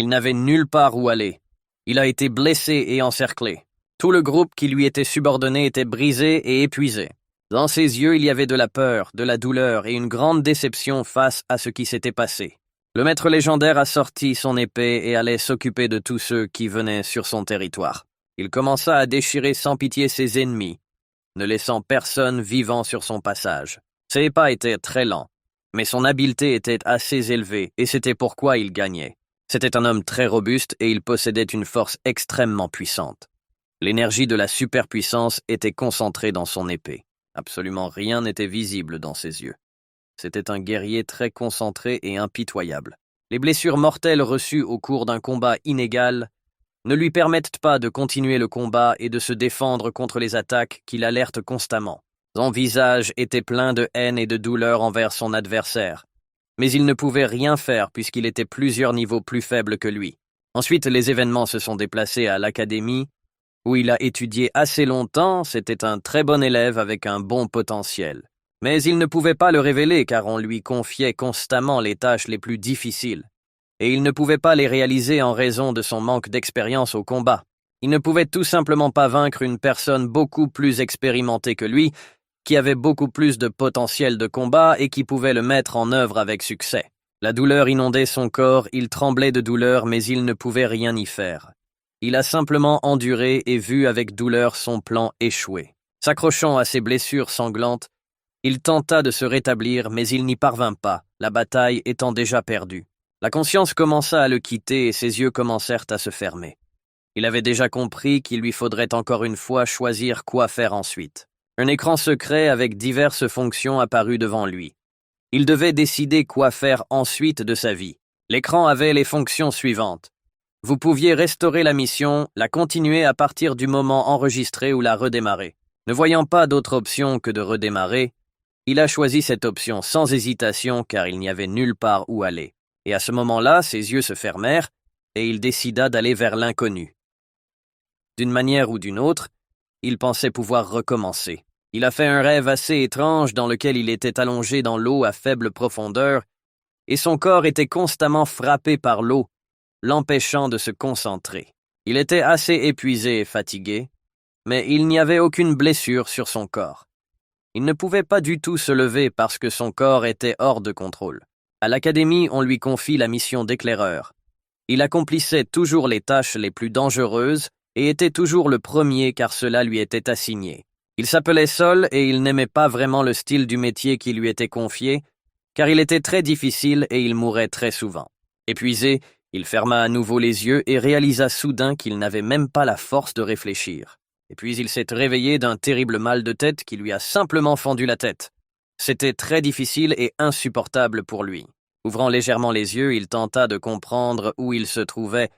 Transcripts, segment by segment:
Il n'avait nulle part où aller. Il a été blessé et encerclé. Tout le groupe qui lui était subordonné était brisé et épuisé. Dans ses yeux, il y avait de la peur, de la douleur et une grande déception face à ce qui s'était passé. Le maître légendaire a sorti son épée et allait s'occuper de tous ceux qui venaient sur son territoire. Il commença à déchirer sans pitié ses ennemis, ne laissant personne vivant sur son passage. Ses pas étaient très lents, mais son habileté était assez élevée et c'était pourquoi il gagnait. C'était un homme très robuste et il possédait une force extrêmement puissante. L'énergie de la superpuissance était concentrée dans son épée. Absolument rien n'était visible dans ses yeux. C'était un guerrier très concentré et impitoyable. Les blessures mortelles reçues au cours d'un combat inégal ne lui permettent pas de continuer le combat et de se défendre contre les attaques qui l'alertent constamment. Son visage était plein de haine et de douleur envers son adversaire, mais il ne pouvait rien faire puisqu'il était plusieurs niveaux plus faible que lui. Ensuite, les événements se sont déplacés à l'académie, où il a étudié assez longtemps. C'était un très bon élève avec un bon potentiel. Mais il ne pouvait pas le révéler car on lui confiait constamment les tâches les plus difficiles. Et il ne pouvait pas les réaliser en raison de son manque d'expérience au combat. Il ne pouvait tout simplement pas vaincre une personne beaucoup plus expérimentée que lui, qui avait beaucoup plus de potentiel de combat et qui pouvait le mettre en œuvre avec succès. La douleur inondait son corps, il tremblait de douleur, mais il ne pouvait rien y faire. Il a simplement enduré et vu avec douleur son plan échouer. S'accrochant à ses blessures sanglantes, il tenta de se rétablir, mais il n'y parvint pas, la bataille étant déjà perdue. La conscience commença à le quitter et ses yeux commencèrent à se fermer. Il avait déjà compris qu'il lui faudrait encore une fois choisir quoi faire ensuite. Un écran secret avec diverses fonctions apparut devant lui. Il devait décider quoi faire ensuite de sa vie. L'écran avait les fonctions suivantes. Vous pouviez restaurer la mission, la continuer à partir du moment enregistré ou la redémarrer. Ne voyant pas d'autre option que de redémarrer, il a choisi cette option sans hésitation car il n'y avait nulle part où aller. Et à ce moment-là, ses yeux se fermèrent et il décida d'aller vers l'inconnu. D'une manière ou d'une autre, il pensait pouvoir recommencer. Il a fait un rêve assez étrange dans lequel il était allongé dans l'eau à faible profondeur et son corps était constamment frappé par l'eau, l'empêchant de se concentrer. Il était assez épuisé et fatigué, mais il n'y avait aucune blessure sur son corps. Il ne pouvait pas du tout se lever parce que son corps était hors de contrôle. À l'académie, on lui confie la mission d'éclaireur. Il accomplissait toujours les tâches les plus dangereuses et était toujours le premier car cela lui était assigné. Il s'appelait Sol et il n'aimait pas vraiment le style du métier qui lui était confié, car il était très difficile et il mourait très souvent. Épuisé, il ferma à nouveau les yeux et réalisa soudain qu'il n'avait même pas la force de réfléchir. Et puis il s'est réveillé d'un terrible mal de tête qui lui a simplement fendu la tête. C'était très difficile et insupportable pour lui. Ouvrant légèrement les yeux, il tenta de comprendre où il se trouvait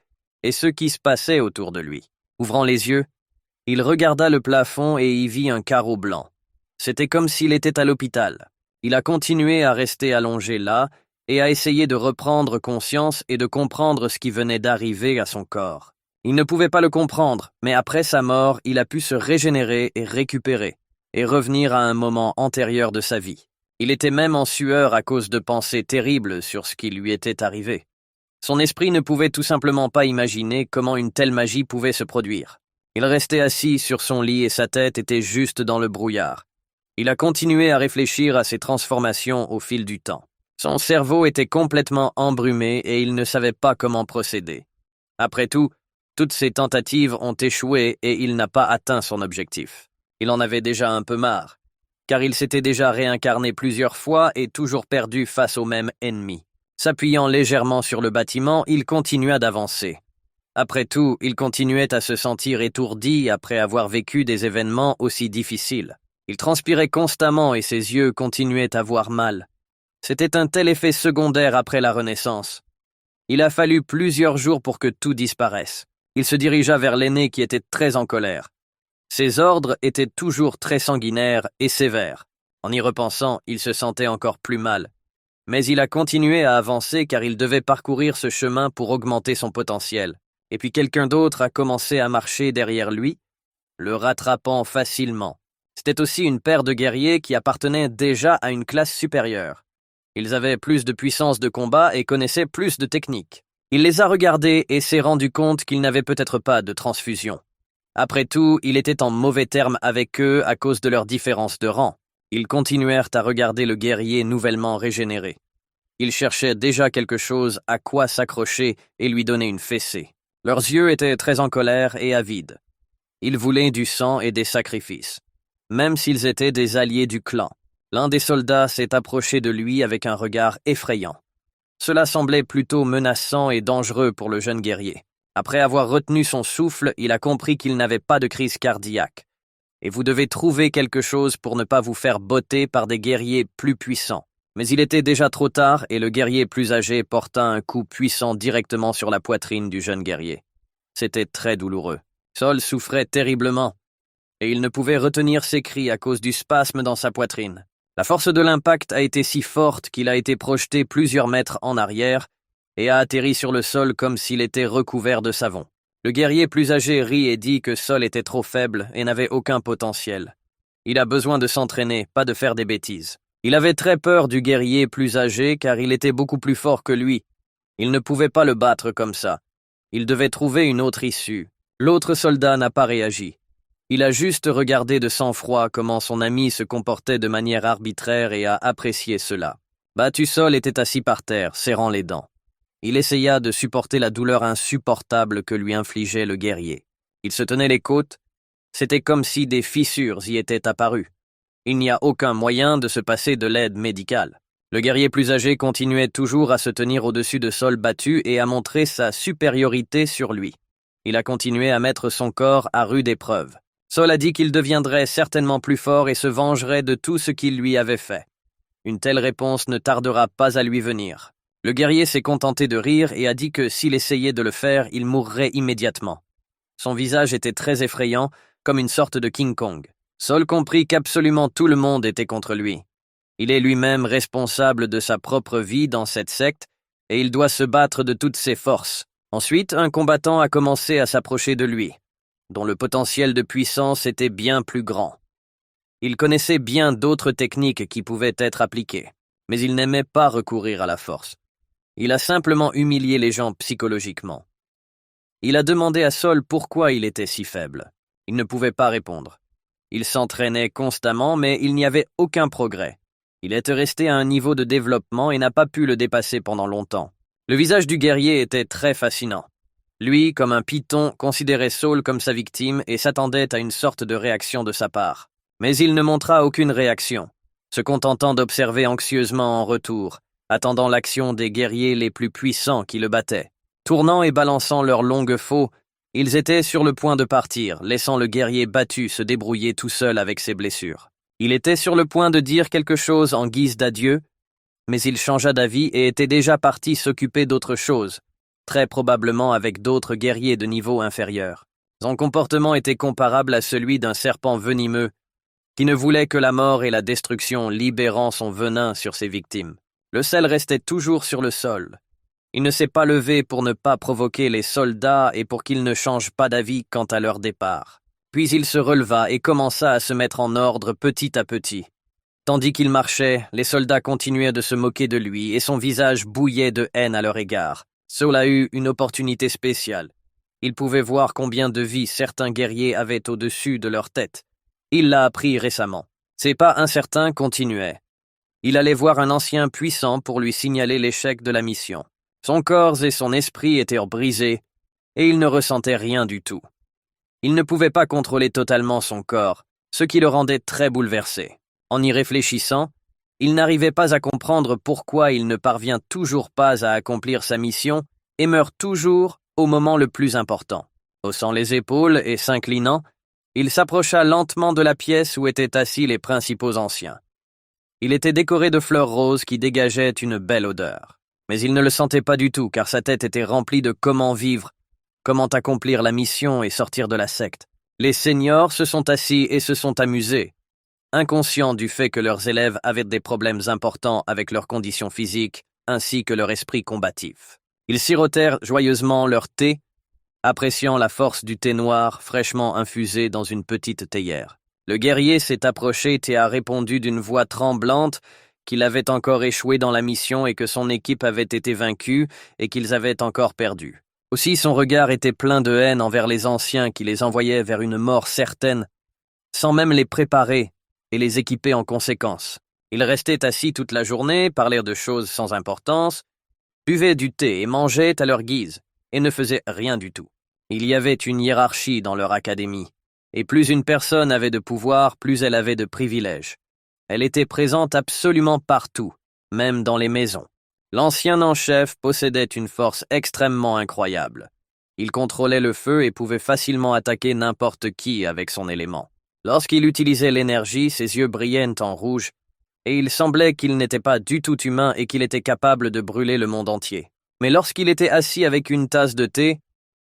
et ce qui se passait autour de lui. Ouvrant les yeux, il regarda le plafond et y vit un carreau blanc. C'était comme s'il était à l'hôpital. Il a continué à rester allongé là et à essayer de reprendre conscience et de comprendre ce qui venait d'arriver à son corps. Il ne pouvait pas le comprendre, mais après sa mort, il a pu se régénérer et récupérer, et revenir à un moment antérieur de sa vie. Il était même en sueur à cause de pensées terribles sur ce qui lui était arrivé. Son esprit ne pouvait tout simplement pas imaginer comment une telle magie pouvait se produire. Il restait assis sur son lit et sa tête était juste dans le brouillard. Il a continué à réfléchir à ses transformations au fil du temps. Son cerveau était complètement embrumé et il ne savait pas comment procéder. Après tout, toutes ses tentatives ont échoué et il n'a pas atteint son objectif. Il en avait déjà un peu marre, car il s'était déjà réincarné plusieurs fois et toujours perdu face au même ennemi. S'appuyant légèrement sur le bâtiment, il continua d'avancer. Après tout, il continuait à se sentir étourdi après avoir vécu des événements aussi difficiles. Il transpirait constamment et ses yeux continuaient à voir mal. C'était un tel effet secondaire après la renaissance. Il a fallu plusieurs jours pour que tout disparaisse. Il se dirigea vers l'aîné qui était très en colère. Ses ordres étaient toujours très sanguinaires et sévères. En y repensant, il se sentait encore plus mal. Mais il a continué à avancer car il devait parcourir ce chemin pour augmenter son potentiel. Et puis quelqu'un d'autre a commencé à marcher derrière lui, le rattrapant facilement. C'était aussi une paire de guerriers qui appartenaient déjà à une classe supérieure. Ils avaient plus de puissance de combat et connaissaient plus de techniques. Il les a regardés et s'est rendu compte qu'il n'avait peut-être pas de transfusion. Après tout, il était en mauvais termes avec eux à cause de leur différence de rang. Ils continuèrent à regarder le guerrier nouvellement régénéré. Ils cherchaient déjà quelque chose à quoi s'accrocher et lui donner une fessée. Leurs yeux étaient très en colère et avides. Ils voulaient du sang et des sacrifices, même s'ils étaient des alliés du clan. L'un des soldats s'est approché de lui avec un regard effrayant. Cela semblait plutôt menaçant et dangereux pour le jeune guerrier. Après avoir retenu son souffle, il a compris qu'il n'avait pas de crise cardiaque. Et vous devez trouver quelque chose pour ne pas vous faire botter par des guerriers plus puissants. Mais il était déjà trop tard et le guerrier plus âgé porta un coup puissant directement sur la poitrine du jeune guerrier. C'était très douloureux. Sol souffrait terriblement et il ne pouvait retenir ses cris à cause du spasme dans sa poitrine. La force de l'impact a été si forte qu'il a été projeté plusieurs mètres en arrière et a atterri sur le sol comme s'il était recouvert de savon. Le guerrier plus âgé rit et dit que Sol était trop faible et n'avait aucun potentiel. Il a besoin de s'entraîner, pas de faire des bêtises. Il avait très peur du guerrier plus âgé car il était beaucoup plus fort que lui. Il ne pouvait pas le battre comme ça. Il devait trouver une autre issue. L'autre soldat n'a pas réagi. Il a juste regardé de sang-froid comment son ami se comportait de manière arbitraire et a apprécié cela. Battu Sol était assis par terre, serrant les dents. Il essaya de supporter la douleur insupportable que lui infligeait le guerrier. Il se tenait les côtes. C'était comme si des fissures y étaient apparues. Il n'y a aucun moyen de se passer de l'aide médicale. Le guerrier plus âgé continuait toujours à se tenir au-dessus de Sol battu et à montrer sa supériorité sur lui. Il a continué à mettre son corps à rude épreuve. Sol a dit qu'il deviendrait certainement plus fort et se vengerait de tout ce qu'il lui avait fait. Une telle réponse ne tardera pas à lui venir. Le guerrier s'est contenté de rire et a dit que s'il essayait de le faire, il mourrait immédiatement. Son visage était très effrayant, comme une sorte de King Kong. Sol comprit qu'absolument tout le monde était contre lui. Il est lui-même responsable de sa propre vie dans cette secte et il doit se battre de toutes ses forces. Ensuite, un combattant a commencé à s'approcher de lui, dont le potentiel de puissance était bien plus grand. Il connaissait bien d'autres techniques qui pouvaient être appliquées, mais il n'aimait pas recourir à la force. Il a simplement humilié les gens psychologiquement. Il a demandé à Sol pourquoi il était si faible. Il ne pouvait pas répondre. Il s'entraînait constamment, mais il n'y avait aucun progrès. Il était resté à un niveau de développement et n'a pas pu le dépasser pendant longtemps. Le visage du guerrier était très fascinant. Lui, comme un python, considérait Saul comme sa victime et s'attendait à une sorte de réaction de sa part. Mais il ne montra aucune réaction, se contentant d'observer anxieusement en retour, attendant l'action des guerriers les plus puissants qui le battaient. Tournant et balançant leurs longues faux, ils étaient sur le point de partir, laissant le guerrier battu se débrouiller tout seul avec ses blessures. Il était sur le point de dire quelque chose en guise d'adieu, mais il changea d'avis et était déjà parti s'occuper d'autre chose, très probablement avec d'autres guerriers de niveau inférieur. Son comportement était comparable à celui d'un serpent venimeux, qui ne voulait que la mort et la destruction, libérant son venin sur ses victimes. Le sel restait toujours sur le sol. Il ne s'est pas levé pour ne pas provoquer les soldats et pour qu'ils ne changent pas d'avis quant à leur départ. Puis il se releva et commença à se mettre en ordre petit à petit. Tandis qu'il marchait, les soldats continuaient de se moquer de lui et son visage bouillait de haine à leur égard. Saul a eu une opportunité spéciale. Il pouvait voir combien de vies certains guerriers avaient au-dessus de leur tête. Il l'a appris récemment. Ses pas incertains continuaient. Il allait voir un ancien puissant pour lui signaler l'échec de la mission. Son corps et son esprit étaient brisés, et il ne ressentait rien du tout. Il ne pouvait pas contrôler totalement son corps, ce qui le rendait très bouleversé. En y réfléchissant, il n'arrivait pas à comprendre pourquoi il ne parvient toujours pas à accomplir sa mission et meurt toujours au moment le plus important. Haussant les épaules et s'inclinant, il s'approcha lentement de la pièce où étaient assis les principaux anciens. Il était décoré de fleurs roses qui dégageaient une belle odeur. Mais il ne le sentait pas du tout car sa tête était remplie de comment vivre, comment accomplir la mission et sortir de la secte. Les seniors se sont assis et se sont amusés, inconscients du fait que leurs élèves avaient des problèmes importants avec leurs conditions physiques ainsi que leur esprit combatif. Ils sirotèrent joyeusement leur thé, appréciant la force du thé noir fraîchement infusé dans une petite théière. Le guerrier s'est approché et a répondu d'une voix tremblante qu'il avait encore échoué dans la mission et que son équipe avait été vaincue et qu'ils avaient encore perdu. Aussi son regard était plein de haine envers les anciens qui les envoyaient vers une mort certaine, sans même les préparer et les équiper en conséquence. Ils restaient assis toute la journée, parlaient de choses sans importance, buvaient du thé et mangeaient à leur guise, et ne faisaient rien du tout. Il y avait une hiérarchie dans leur académie, et plus une personne avait de pouvoir, plus elle avait de privilèges. Elle était présente absolument partout, même dans les maisons. L'ancien en chef possédait une force extrêmement incroyable. Il contrôlait le feu et pouvait facilement attaquer n'importe qui avec son élément. Lorsqu'il utilisait l'énergie, ses yeux brillaient en rouge, et il semblait qu'il n'était pas du tout humain et qu'il était capable de brûler le monde entier. Mais lorsqu'il était assis avec une tasse de thé,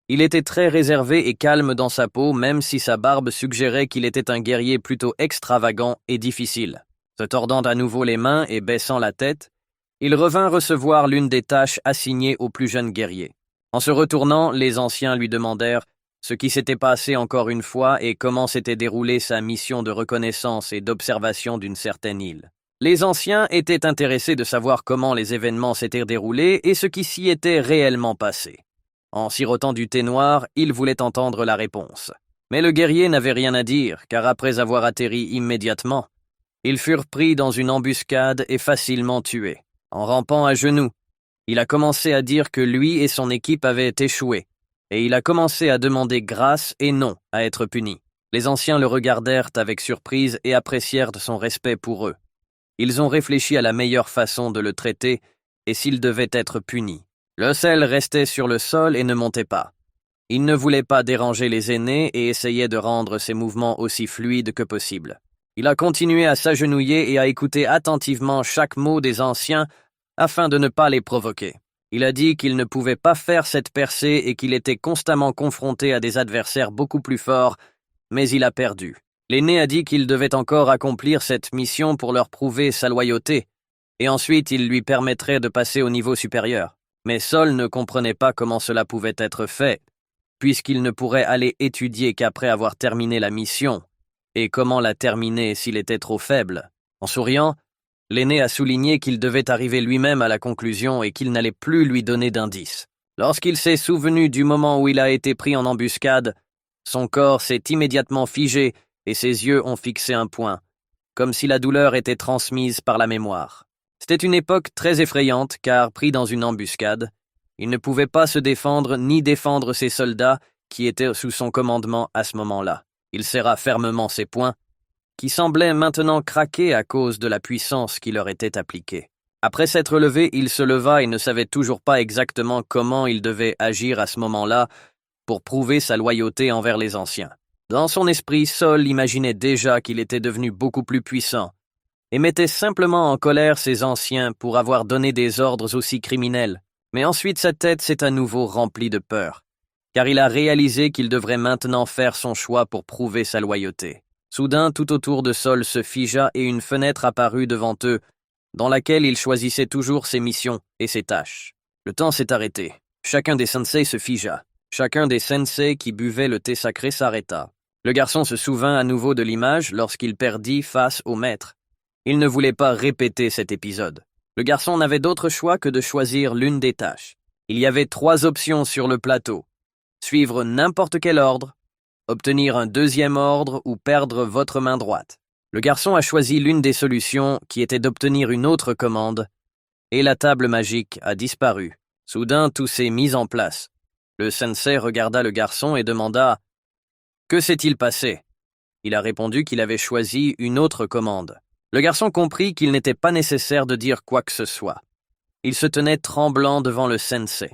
il était très réservé et calme dans sa peau, même si sa barbe suggérait qu'il était un guerrier plutôt extravagant et difficile. Se tordant à nouveau les mains et baissant la tête, il revint recevoir l'une des tâches assignées au plus jeune guerrier. En se retournant, les anciens lui demandèrent ce qui s'était passé encore une fois et comment s'était déroulée sa mission de reconnaissance et d'observation d'une certaine île. Les anciens étaient intéressés de savoir comment les événements s'étaient déroulés et ce qui s'y était réellement passé. En sirotant du thé noir, ils voulaient entendre la réponse. Mais le guerrier n'avait rien à dire, car après avoir atterri immédiatement, ils furent pris dans une embuscade et facilement tués. En rampant à genoux, il a commencé à dire que lui et son équipe avaient échoué, et il a commencé à demander grâce et non à être puni. Les anciens le regardèrent avec surprise et apprécièrent son respect pour eux. Ils ont réfléchi à la meilleure façon de le traiter et s'il devait être puni. Le sel restait sur le sol et ne montait pas. Il ne voulait pas déranger les aînés et essayait de rendre ses mouvements aussi fluides que possible. Il a continué à s'agenouiller et à écouter attentivement chaque mot des anciens afin de ne pas les provoquer. Il a dit qu'il ne pouvait pas faire cette percée et qu'il était constamment confronté à des adversaires beaucoup plus forts, mais il a perdu. L'aîné a dit qu'il devait encore accomplir cette mission pour leur prouver sa loyauté, et ensuite il lui permettrait de passer au niveau supérieur. Mais Sol ne comprenait pas comment cela pouvait être fait, puisqu'il ne pourrait aller étudier qu'après avoir terminé la mission, et comment la terminer s'il était trop faible. En souriant, l'aîné a souligné qu'il devait arriver lui-même à la conclusion et qu'il n'allait plus lui donner d'indices. Lorsqu'il s'est souvenu du moment où il a été pris en embuscade, son corps s'est immédiatement figé et ses yeux ont fixé un point, comme si la douleur était transmise par la mémoire. C'était une époque très effrayante car, pris dans une embuscade, il ne pouvait pas se défendre ni défendre ses soldats qui étaient sous son commandement à ce moment-là. Il serra fermement ses poings, qui semblaient maintenant craquer à cause de la puissance qui leur était appliquée. Après s'être levé, il se leva et ne savait toujours pas exactement comment il devait agir à ce moment-là pour prouver sa loyauté envers les anciens. Dans son esprit, Sol imaginait déjà qu'il était devenu beaucoup plus puissant et mettait simplement en colère ses anciens pour avoir donné des ordres aussi criminels. Mais ensuite sa tête s'est à nouveau remplie de peur, car il a réalisé qu'il devrait maintenant faire son choix pour prouver sa loyauté. Soudain, tout autour de Sol se figea et une fenêtre apparut devant eux, dans laquelle il choisissait toujours ses missions et ses tâches. Le temps s'est arrêté. Chacun des sensei se figea. Chacun des sensei qui buvaient le thé sacré s'arrêta. Le garçon se souvint à nouveau de l'image lorsqu'il perdit face au maître. Il ne voulait pas répéter cet épisode. Le garçon n'avait d'autre choix que de choisir l'une des tâches. Il y avait 3 options sur le plateau. Suivre n'importe quel ordre, obtenir un deuxième ordre ou perdre votre main droite. Le garçon a choisi l'une des solutions qui était d'obtenir une autre commande, et la table magique a disparu. Soudain, tout s'est mis en place. Le sensei regarda le garçon et demanda « Que s'est-il passé ?» Il a répondu qu'il avait choisi une autre commande. Le garçon comprit qu'il n'était pas nécessaire de dire quoi que ce soit. Il se tenait tremblant devant le sensei.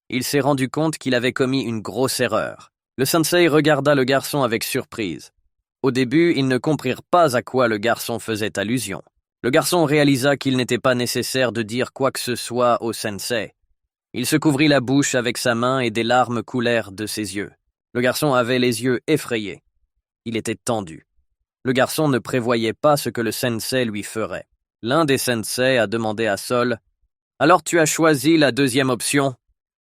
Il s'est rendu compte qu'il avait commis une grosse erreur. Le sensei regarda le garçon avec surprise. Au début, ils ne comprirent pas à quoi le garçon faisait allusion. Le garçon réalisa qu'il n'était pas nécessaire de dire quoi que ce soit au sensei. Il se couvrit la bouche avec sa main et des larmes coulèrent de ses yeux. Le garçon avait les yeux effrayés. Il était tendu. Le garçon ne prévoyait pas ce que le sensei lui ferait. L'un des sensei a demandé à Sol « Alors tu as choisi la deuxième option ?»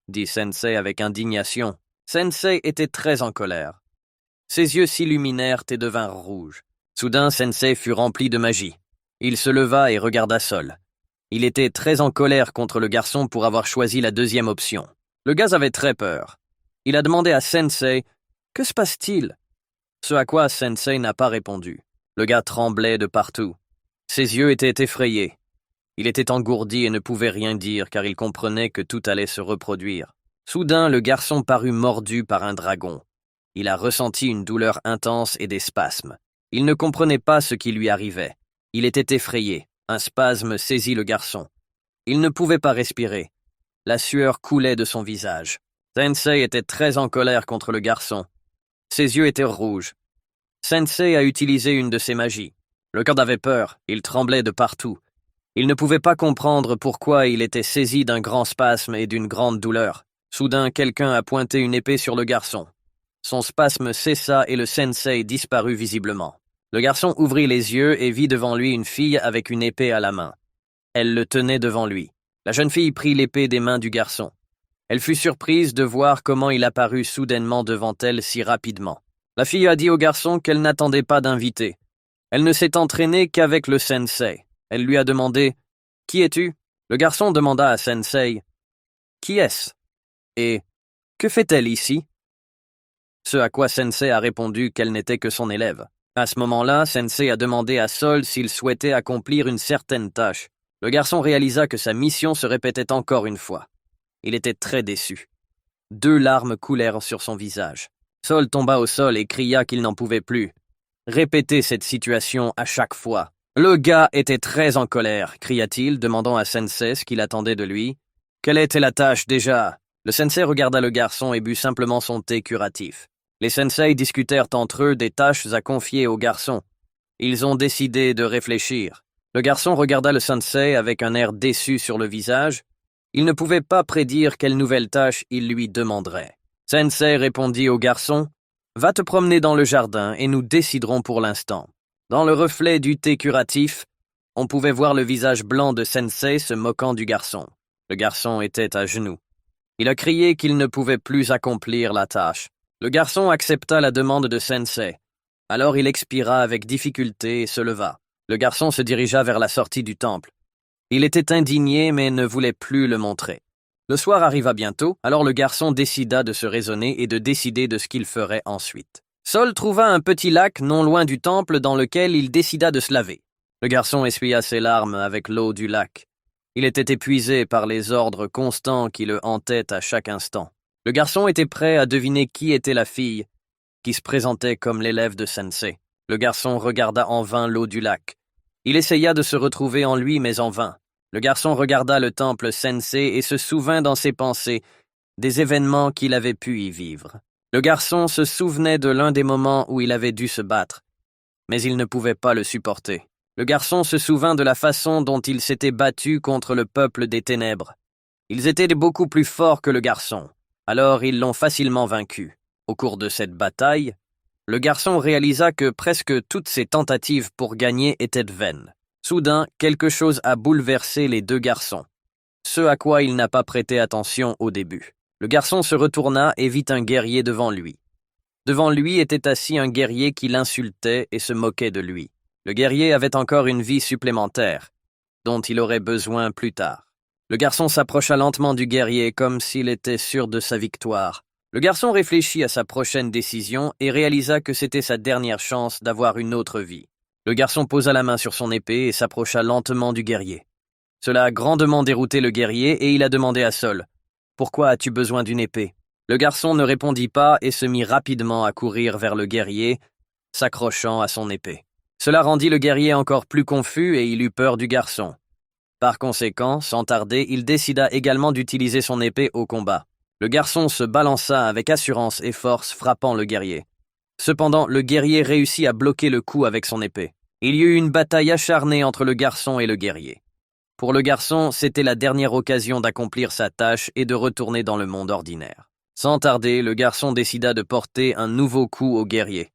dit Sensei avec indignation. Sensei était très en colère. Ses yeux s'illuminèrent et devinrent rouges. Soudain, Sensei fut rempli de magie. Il se leva et regarda Sol. Il était très en colère contre le garçon pour avoir choisi la deuxième option. Le gars avait très peur. Il a demandé à Sensei « Que se passe-t-il » Ce à quoi Sensei n'a pas répondu. Le gars tremblait de partout. Ses yeux étaient effrayés. Il était engourdi et ne pouvait rien dire car il comprenait que tout allait se reproduire. Soudain, le garçon parut mordu par un dragon. Il a ressenti une douleur intense et des spasmes. Il ne comprenait pas ce qui lui arrivait. Il était effrayé. Un spasme saisit le garçon. Il ne pouvait pas respirer. La sueur coulait de son visage. Sensei était très en colère contre le garçon. Ses yeux étaient rouges. Sensei a utilisé une de ses magies. Le gars avait peur, il tremblait de partout. Il ne pouvait pas comprendre pourquoi il était saisi d'un grand spasme et d'une grande douleur. Soudain, quelqu'un a pointé une épée sur le garçon. Son spasme cessa et le sensei disparut visiblement. Le garçon ouvrit les yeux et vit devant lui une fille avec une épée à la main. Elle le tenait devant lui. La jeune fille prit l'épée des mains du garçon. Elle fut surprise de voir comment il apparut soudainement devant elle si rapidement. La fille a dit au garçon qu'elle n'attendait pas d'invité. Elle ne s'est entraînée qu'avec le sensei. Elle lui a demandé « Qui es-tu » Le garçon demanda à Sensei « Qui est-ce » et « Que fait-elle ici » Ce à quoi Sensei a répondu qu'elle n'était que son élève. À ce moment-là, Sensei a demandé à Sol s'il souhaitait accomplir une certaine tâche. Le garçon réalisa que sa mission se répétait encore une fois. Il était très déçu. 2 larmes coulèrent sur son visage. Sol tomba au sol et cria qu'il n'en pouvait plus. Répéter cette situation à chaque fois. Le gars était très en colère, cria-t-il, demandant à Sensei ce qu'il attendait de lui. Quelle était la tâche déjà? Le sensei regarda le garçon et but simplement son thé curatif. Les sensei discutèrent entre eux des tâches à confier au garçon. Ils ont décidé de réfléchir. Le garçon regarda le sensei avec un air déçu sur le visage. Il ne pouvait pas prédire quelle nouvelle tâche il lui demanderait. Sensei répondit au garçon « Va te promener dans le jardin et nous déciderons pour l'instant. » Dans le reflet du thé curatif, on pouvait voir le visage blanc de Sensei se moquant du garçon. Le garçon était à genoux. Il a crié qu'il ne pouvait plus accomplir la tâche. Le garçon accepta la demande de Sensei. Alors il expira avec difficulté et se leva. Le garçon se dirigea vers la sortie du temple. Il était indigné mais ne voulait plus le montrer. Le soir arriva bientôt, alors le garçon décida de se raisonner et de décider de ce qu'il ferait ensuite. Sol trouva un petit lac non loin du temple dans lequel il décida de se laver. Le garçon essuya ses larmes avec l'eau du lac. Il était épuisé par les ordres constants qui le hantaient à chaque instant. Le garçon était prêt à deviner qui était la fille qui se présentait comme l'élève de Sensei. Le garçon regarda en vain l'eau du lac. Il essaya de se retrouver en lui, mais en vain. Le garçon regarda le temple Sensei et se souvint dans ses pensées des événements qu'il avait pu y vivre. Le garçon se souvenait de l'un des moments où il avait dû se battre, mais il ne pouvait pas le supporter. Le garçon se souvint de la façon dont il s'était battu contre le peuple des ténèbres. Ils étaient beaucoup plus forts que le garçon, alors ils l'ont facilement vaincu. Au cours de cette bataille, le garçon réalisa que presque toutes ses tentatives pour gagner étaient vaines. Soudain, quelque chose a bouleversé les 2 garçons, ce à quoi il n'a pas prêté attention au début. Le garçon se retourna et vit un guerrier devant lui. Devant lui était assis un guerrier qui l'insultait et se moquait de lui. Le guerrier avait encore une vie supplémentaire, dont il aurait besoin plus tard. Le garçon s'approcha lentement du guerrier comme s'il était sûr de sa victoire. Le garçon réfléchit à sa prochaine décision et réalisa que c'était sa dernière chance d'avoir une autre vie. Le garçon posa la main sur son épée et s'approcha lentement du guerrier. Cela a grandement dérouté le guerrier et il a demandé à Sol « Pourquoi as-tu besoin d'une épée ?» Le garçon ne répondit pas et se mit rapidement à courir vers le guerrier, s'accrochant à son épée. Cela rendit le guerrier encore plus confus et il eut peur du garçon. Par conséquent, sans tarder, il décida également d'utiliser son épée au combat. Le garçon se balança avec assurance et force, frappant le guerrier. Cependant, le guerrier réussit à bloquer le coup avec son épée. Il y eut une bataille acharnée entre le garçon et le guerrier. Pour le garçon, c'était la dernière occasion d'accomplir sa tâche et de retourner dans le monde ordinaire. Sans tarder, le garçon décida de porter un nouveau coup au guerrier.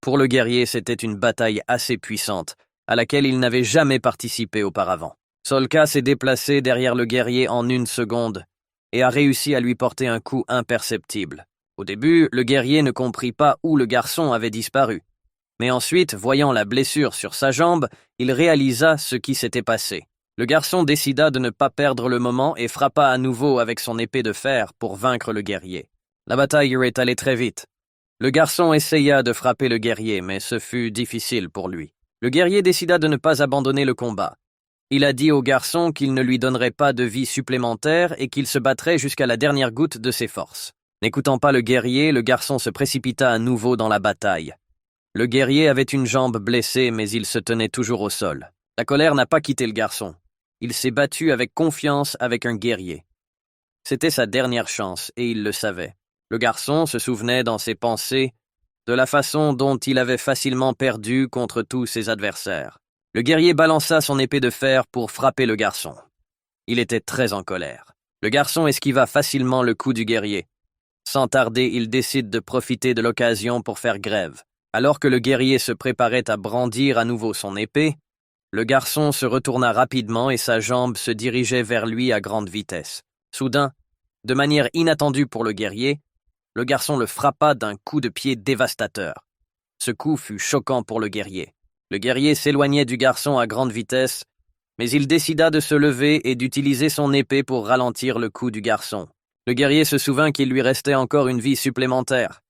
Pour le guerrier, c'était une bataille assez puissante, à laquelle il n'avait jamais participé auparavant. Solka s'est déplacé derrière le guerrier en 1 seconde et a réussi à lui porter un coup imperceptible. Au début, le guerrier ne comprit pas où le garçon avait disparu. Mais ensuite, voyant la blessure sur sa jambe, il réalisa ce qui s'était passé. Le garçon décida de ne pas perdre le moment et frappa à nouveau avec son épée de fer pour vaincre le guerrier. La bataille est allée très vite. Le garçon essaya de frapper le guerrier, mais ce fut difficile pour lui. Le guerrier décida de ne pas abandonner le combat. Il a dit au garçon qu'il ne lui donnerait pas de vie supplémentaire et qu'il se battrait jusqu'à la dernière goutte de ses forces. N'écoutant pas le guerrier, le garçon se précipita à nouveau dans la bataille. Le guerrier avait une jambe blessée, mais il se tenait toujours au sol. La colère n'a pas quitté le garçon. Il s'est battu avec confiance avec un guerrier. C'était sa dernière chance, et il le savait. Le garçon se souvenait dans ses pensées de la façon dont il avait facilement perdu contre tous ses adversaires. Le guerrier balança son épée de fer pour frapper le garçon. Il était très en colère. Le garçon esquiva facilement le coup du guerrier. Sans tarder, il décide de profiter de l'occasion pour faire grève. Alors que le guerrier se préparait à brandir à nouveau son épée, le garçon se retourna rapidement et sa jambe se dirigeait vers lui à grande vitesse. Soudain, de manière inattendue pour le guerrier, le garçon le frappa d'un coup de pied dévastateur. Ce coup fut choquant pour le guerrier. Le guerrier s'éloignait du garçon à grande vitesse, mais il décida de se lever et d'utiliser son épée pour ralentir le coup du garçon. Le guerrier se souvint qu'il lui restait encore une vie supplémentaire,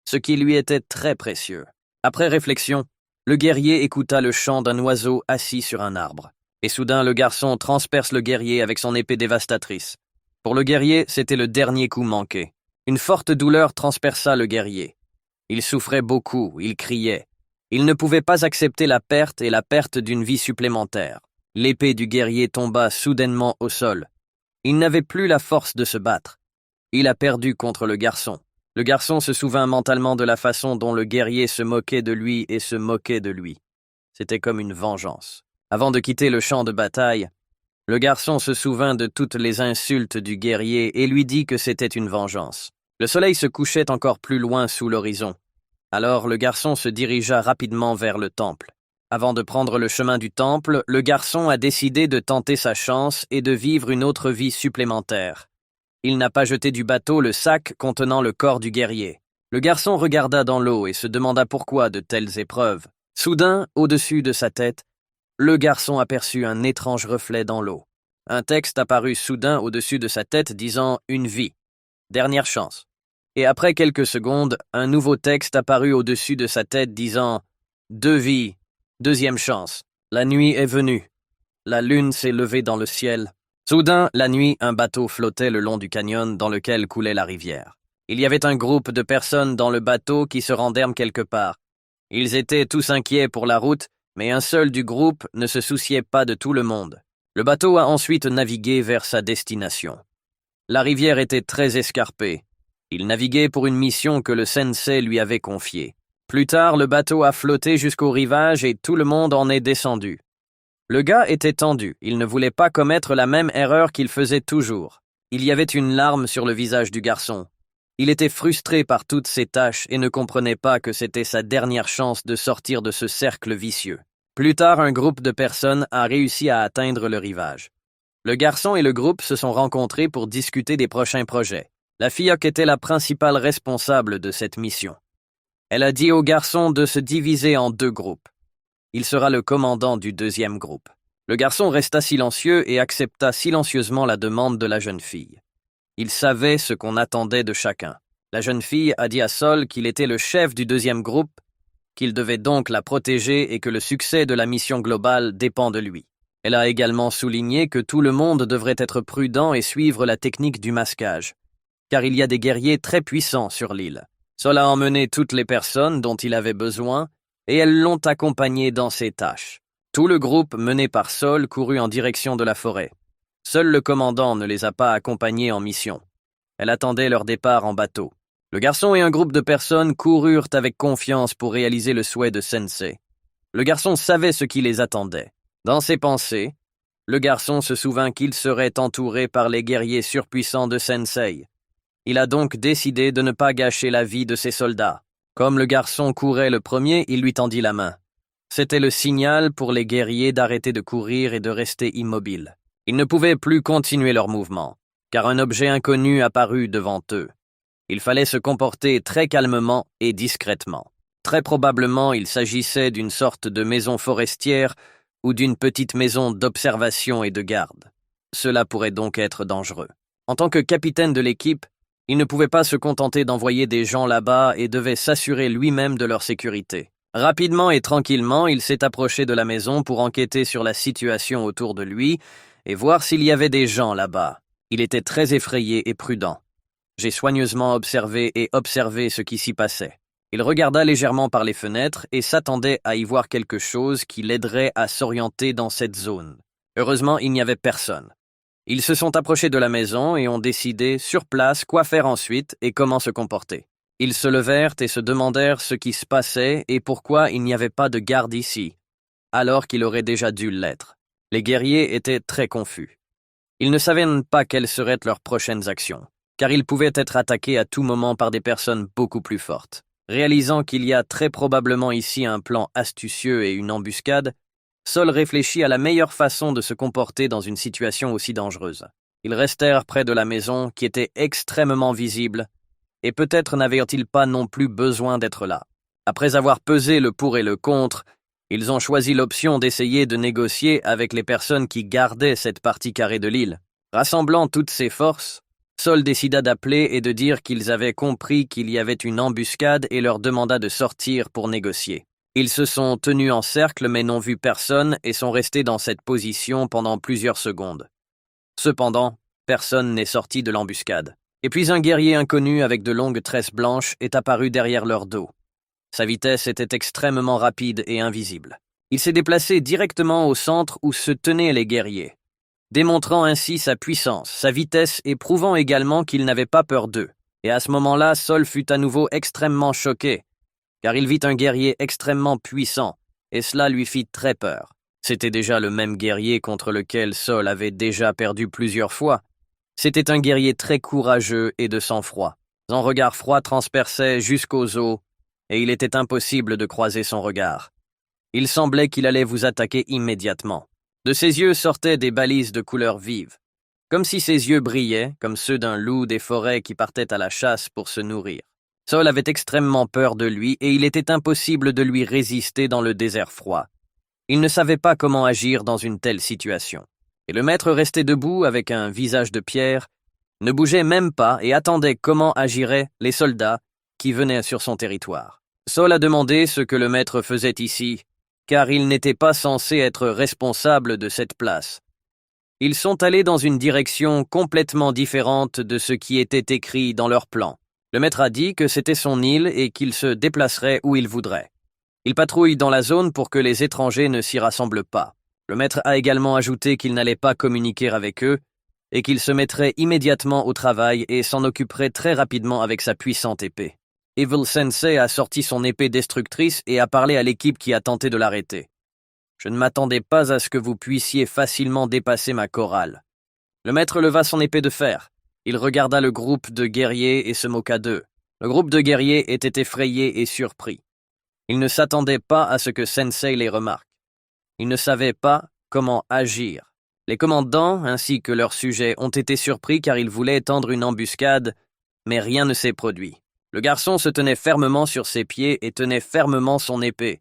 ce qui lui était très précieux. Après réflexion, le guerrier écouta le chant d'un oiseau assis sur un arbre. Et soudain, le garçon transperce le guerrier avec son épée dévastatrice. Pour le guerrier, c'était le dernier coup manqué. Une forte douleur transperça le guerrier. Il souffrait beaucoup, il criait. Il ne pouvait pas accepter la perte et la perte d'une vie supplémentaire. L'épée du guerrier tomba soudainement au sol. Il n'avait plus la force de se battre. Il a perdu contre le garçon. Le garçon se souvint mentalement de la façon dont le guerrier se moquait de lui et se moquait de lui. C'était comme une vengeance. Avant de quitter le champ de bataille, le garçon se souvint de toutes les insultes du guerrier et lui dit que c'était une vengeance. Le soleil se couchait encore plus loin sous l'horizon. Alors le garçon se dirigea rapidement vers le temple. Avant de prendre le chemin du temple, le garçon a décidé de tenter sa chance et de vivre une autre vie supplémentaire. Il n'a pas jeté du bateau le sac contenant le corps du guerrier. Le garçon regarda dans l'eau et se demanda pourquoi de telles épreuves. Soudain, au-dessus de sa tête, le garçon aperçut un étrange reflet dans l'eau. Un texte apparut soudain au-dessus de sa tête disant « Une vie. Dernière chance ». Et après quelques secondes, un nouveau texte apparut au-dessus de sa tête disant « 2 vies. Deuxième chance. La nuit est venue. La lune s'est levée dans le ciel. » Soudain, la nuit, un bateau flottait le long du canyon dans lequel coulait la rivière. Il y avait un groupe de personnes dans le bateau qui se rendèrent quelque part. Ils étaient tous inquiets pour la route, mais un seul du groupe ne se souciait pas de tout le monde. Le bateau a ensuite navigué vers sa destination. La rivière était très escarpée. Il naviguait pour une mission que le sensei lui avait confiée. Plus tard, le bateau a flotté jusqu'au rivage et tout le monde en est descendu. Le gars était tendu, il ne voulait pas commettre la même erreur qu'il faisait toujours. Il y avait une larme sur le visage du garçon. Il était frustré par toutes ces tâches et ne comprenait pas que c'était sa dernière chance de sortir de ce cercle vicieux. Plus tard, un groupe de personnes a réussi à atteindre le rivage. Le garçon et le groupe se sont rencontrés pour discuter des prochains projets. La fillok était la principale responsable de cette mission. Elle a dit au garçon de se diviser en 2 groupes. Il sera le commandant du 2e groupe. Le garçon resta silencieux et accepta silencieusement la demande de la jeune fille. Il savait ce qu'on attendait de chacun. La jeune fille a dit à Sol qu'il était le chef du 2e groupe, qu'il devait donc la protéger et que le succès de la mission globale dépend de lui. Elle a également souligné que tout le monde devrait être prudent et suivre la technique du masquage, car il y a des guerriers très puissants sur l'île. Sol a emmené toutes les personnes dont il avait besoin et elles l'ont accompagné dans ses tâches. Tout le groupe mené par Sol courut en direction de la forêt. Seul le commandant ne les a pas accompagnés en mission. Elle attendait leur départ en bateau. Le garçon et un groupe de personnes coururent avec confiance pour réaliser le souhait de Sensei. Le garçon savait ce qui les attendait. Dans ses pensées, le garçon se souvint qu'il serait entouré par les guerriers surpuissants de Sensei. Il a donc décidé de ne pas gâcher la vie de ses soldats. Comme le garçon courait le premier, il lui tendit la main. C'était le signal pour les guerriers d'arrêter de courir et de rester immobiles. Ils ne pouvaient plus continuer leur mouvement, car un objet inconnu apparut devant eux. Il fallait se comporter très calmement et discrètement. Très probablement, il s'agissait d'une sorte de maison forestière ou d'une petite maison d'observation et de garde. Cela pourrait donc être dangereux. En tant que capitaine de l'équipe, il ne pouvait pas se contenter d'envoyer des gens là-bas et devait s'assurer lui-même de leur sécurité. Rapidement et tranquillement, il s'est approché de la maison pour enquêter sur la situation autour de lui et voir s'il y avait des gens là-bas. Il était très effrayé et prudent. J'ai soigneusement observé ce qui s'y passait. Il regarda légèrement par les fenêtres et s'attendait à y voir quelque chose qui l'aiderait à s'orienter dans cette zone. Heureusement, il n'y avait personne. Ils se sont approchés de la maison et ont décidé sur place quoi faire ensuite et comment se comporter. Ils se levèrent et se demandèrent ce qui se passait et pourquoi il n'y avait pas de garde ici, alors qu'il aurait déjà dû l'être. Les guerriers étaient très confus. Ils ne savaient pas quelles seraient leurs prochaines actions, car ils pouvaient être attaqués à tout moment par des personnes beaucoup plus fortes. Réalisant qu'il y a très probablement ici un plan astucieux et une embuscade, Saul réfléchit à la meilleure façon de se comporter dans une situation aussi dangereuse. Ils restèrent près de la maison, qui était extrêmement visible, et peut-être n'avaient-ils pas non plus besoin d'être là. Après avoir pesé le pour et le contre, ils ont choisi l'option d'essayer de négocier avec les personnes qui gardaient cette partie carrée de l'île. Rassemblant toutes ses forces, Saul décida d'appeler et de dire qu'ils avaient compris qu'il y avait une embuscade et leur demanda de sortir pour négocier. Ils se sont tenus en cercle mais n'ont vu personne et sont restés dans cette position pendant plusieurs secondes. Cependant, personne n'est sorti de l'embuscade. Et puis un guerrier inconnu avec de longues tresses blanches est apparu derrière leur dos. Sa vitesse était extrêmement rapide et invisible. Il s'est déplacé directement au centre où se tenaient les guerriers, démontrant ainsi sa puissance, sa vitesse et prouvant également qu'il n'avait pas peur d'eux. Et à ce moment-là, Saul fut à nouveau extrêmement choqué, car il vit un guerrier extrêmement puissant, et cela lui fit très peur. C'était déjà le même guerrier contre lequel Saul avait déjà perdu plusieurs fois. C'était un guerrier très courageux et de sang-froid. Son regard froid transperçait jusqu'aux os, et il était impossible de croiser son regard. Il semblait qu'il allait vous attaquer immédiatement. De ses yeux sortaient des balises de couleurs vives, comme si ses yeux brillaient, comme ceux d'un loup des forêts qui partait à la chasse pour se nourrir. Saul avait extrêmement peur de lui et il était impossible de lui résister dans le désert froid. Il ne savait pas comment agir dans une telle situation. Et le maître restait debout avec un visage de pierre, ne bougeait même pas et attendait comment agiraient les soldats qui venaient sur son territoire. Saul a demandé ce que le maître faisait ici, car il n'était pas censé être responsable de cette place. Ils sont allés dans une direction complètement différente de ce qui était écrit dans leur plan. Le maître a dit que c'était son île et qu'il se déplacerait où il voudrait. Il patrouille dans la zone pour que les étrangers ne s'y rassemblent pas. Le maître a également ajouté qu'il n'allait pas communiquer avec eux et qu'il se mettrait immédiatement au travail et s'en occuperait très rapidement avec sa puissante épée. Evil Sensei a sorti son épée destructrice et a parlé à l'équipe qui a tenté de l'arrêter. Je ne m'attendais pas à ce que vous puissiez facilement dépasser ma chorale. Le maître leva son épée de fer. Il regarda le groupe de guerriers et se moqua d'eux. Le groupe de guerriers était effrayé et surpris. Ils ne s'attendaient pas à ce que Sensei les remarque. Ils ne savaient pas comment agir. Les commandants ainsi que leurs sujets ont été surpris car ils voulaient tendre une embuscade, mais rien ne s'est produit. Le garçon se tenait fermement sur ses pieds et tenait fermement son épée.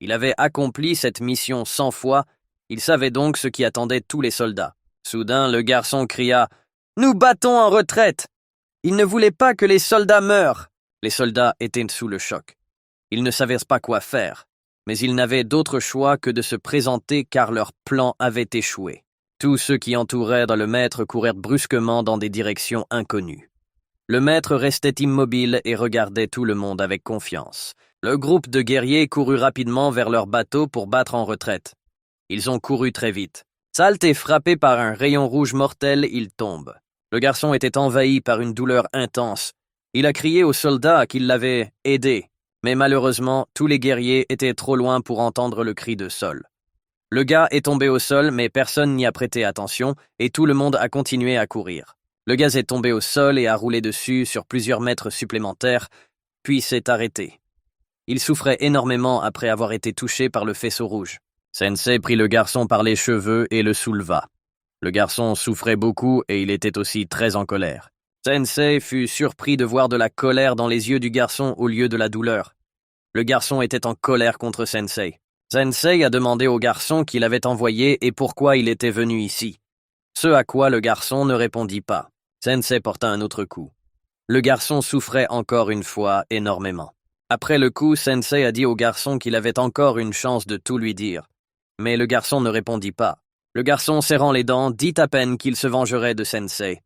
Il avait accompli cette mission 100 fois, il savait donc ce qui attendait tous les soldats. Soudain, le garçon cria « Nous battons en retraite !» Il ne voulait pas que les soldats meurent. Les soldats étaient sous le choc. Ils ne savaient pas quoi faire, mais ils n'avaient d'autre choix que de se présenter car leur plan avait échoué. Tous ceux qui entouraient le maître coururent brusquement dans des directions inconnues. Le maître restait immobile et regardait tout le monde avec confiance. Le groupe de guerriers courut rapidement vers leur bateau pour battre en retraite. Ils ont couru très vite. Salt est frappé par un rayon rouge mortel, il tombe. Le garçon était envahi par une douleur intense. Il a crié aux soldats qu'il l'avait aidé, mais malheureusement, tous les guerriers étaient trop loin pour entendre le cri de Saul. Le gars est tombé au sol, mais personne n'y a prêté attention et tout le monde a continué à courir. Le gaz est tombé au sol et a roulé dessus sur plusieurs mètres supplémentaires, puis s'est arrêté. Il souffrait énormément après avoir été touché par le faisceau rouge. Sensei prit le garçon par les cheveux et le souleva. Le garçon souffrait beaucoup et il était aussi très en colère. Sensei fut surpris de voir de la colère dans les yeux du garçon au lieu de la douleur. Le garçon était en colère contre Sensei. Sensei a demandé au garçon qui l'avait envoyé et pourquoi il était venu ici. Ce à quoi le garçon ne répondit pas. Sensei porta un autre coup. Le garçon souffrait encore une fois énormément. Après le coup, Sensei a dit au garçon qu'il avait encore une chance de tout lui dire. Mais le garçon ne répondit pas. Le garçon, serrant les dents, dit à peine qu'il se vengerait de Sensei.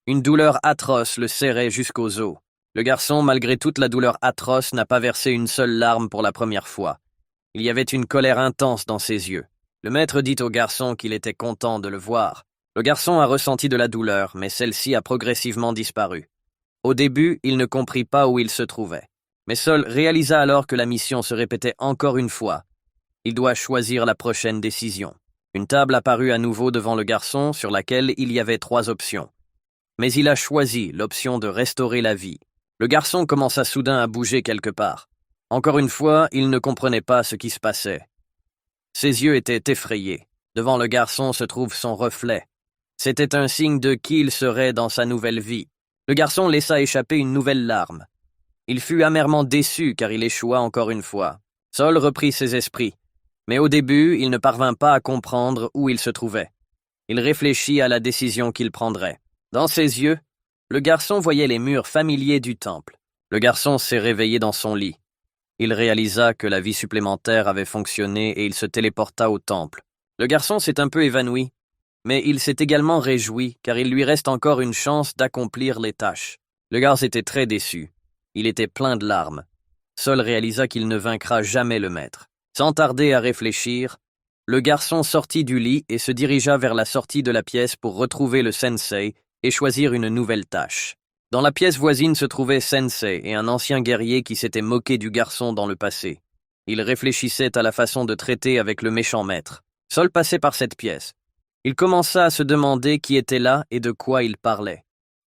Une douleur atroce le serrait jusqu'aux os. Le garçon, malgré toute la douleur atroce, n'a pas versé une seule larme pour la première fois. Il y avait une colère intense dans ses yeux. Le maître dit au garçon qu'il était content de le voir. Le garçon a ressenti de la douleur, mais celle-ci a progressivement disparu. Au début, il ne comprit pas où il se trouvait. Mais Sol réalisa alors que la mission se répétait encore une fois. Il doit choisir la prochaine décision. Une table apparut à nouveau devant le garçon sur laquelle il y avait 3 options. Mais il a choisi l'option de restaurer la vie. Le garçon commença soudain à bouger quelque part. Encore une fois, il ne comprenait pas ce qui se passait. Ses yeux étaient effrayés. Devant le garçon se trouve son reflet. C'était un signe de qui il serait dans sa nouvelle vie. Le garçon laissa échapper une nouvelle larme. Il fut amèrement déçu car il échoua encore une fois. Sol reprit ses esprits. Mais au début, il ne parvint pas à comprendre où il se trouvait. Il réfléchit à la décision qu'il prendrait. Dans ses yeux, le garçon voyait les murs familiers du temple. Le garçon s'est réveillé dans son lit. Il réalisa que la vie supplémentaire avait fonctionné et il se téléporta au temple. Le garçon s'est un peu évanoui, mais il s'est également réjoui car il lui reste encore une chance d'accomplir les tâches. Le garçon était très déçu. Il était plein de larmes. Sol réalisa qu'il ne vaincra jamais le maître. Sans tarder à réfléchir, le garçon sortit du lit et se dirigea vers la sortie de la pièce pour retrouver le sensei et choisir une nouvelle tâche. Dans la pièce voisine se trouvaient Sensei et un ancien guerrier qui s'était moqué du garçon dans le passé. Il réfléchissait à la façon de traiter avec le méchant maître. Sol passait par cette pièce. Il commença à se demander qui était là et de quoi il parlait.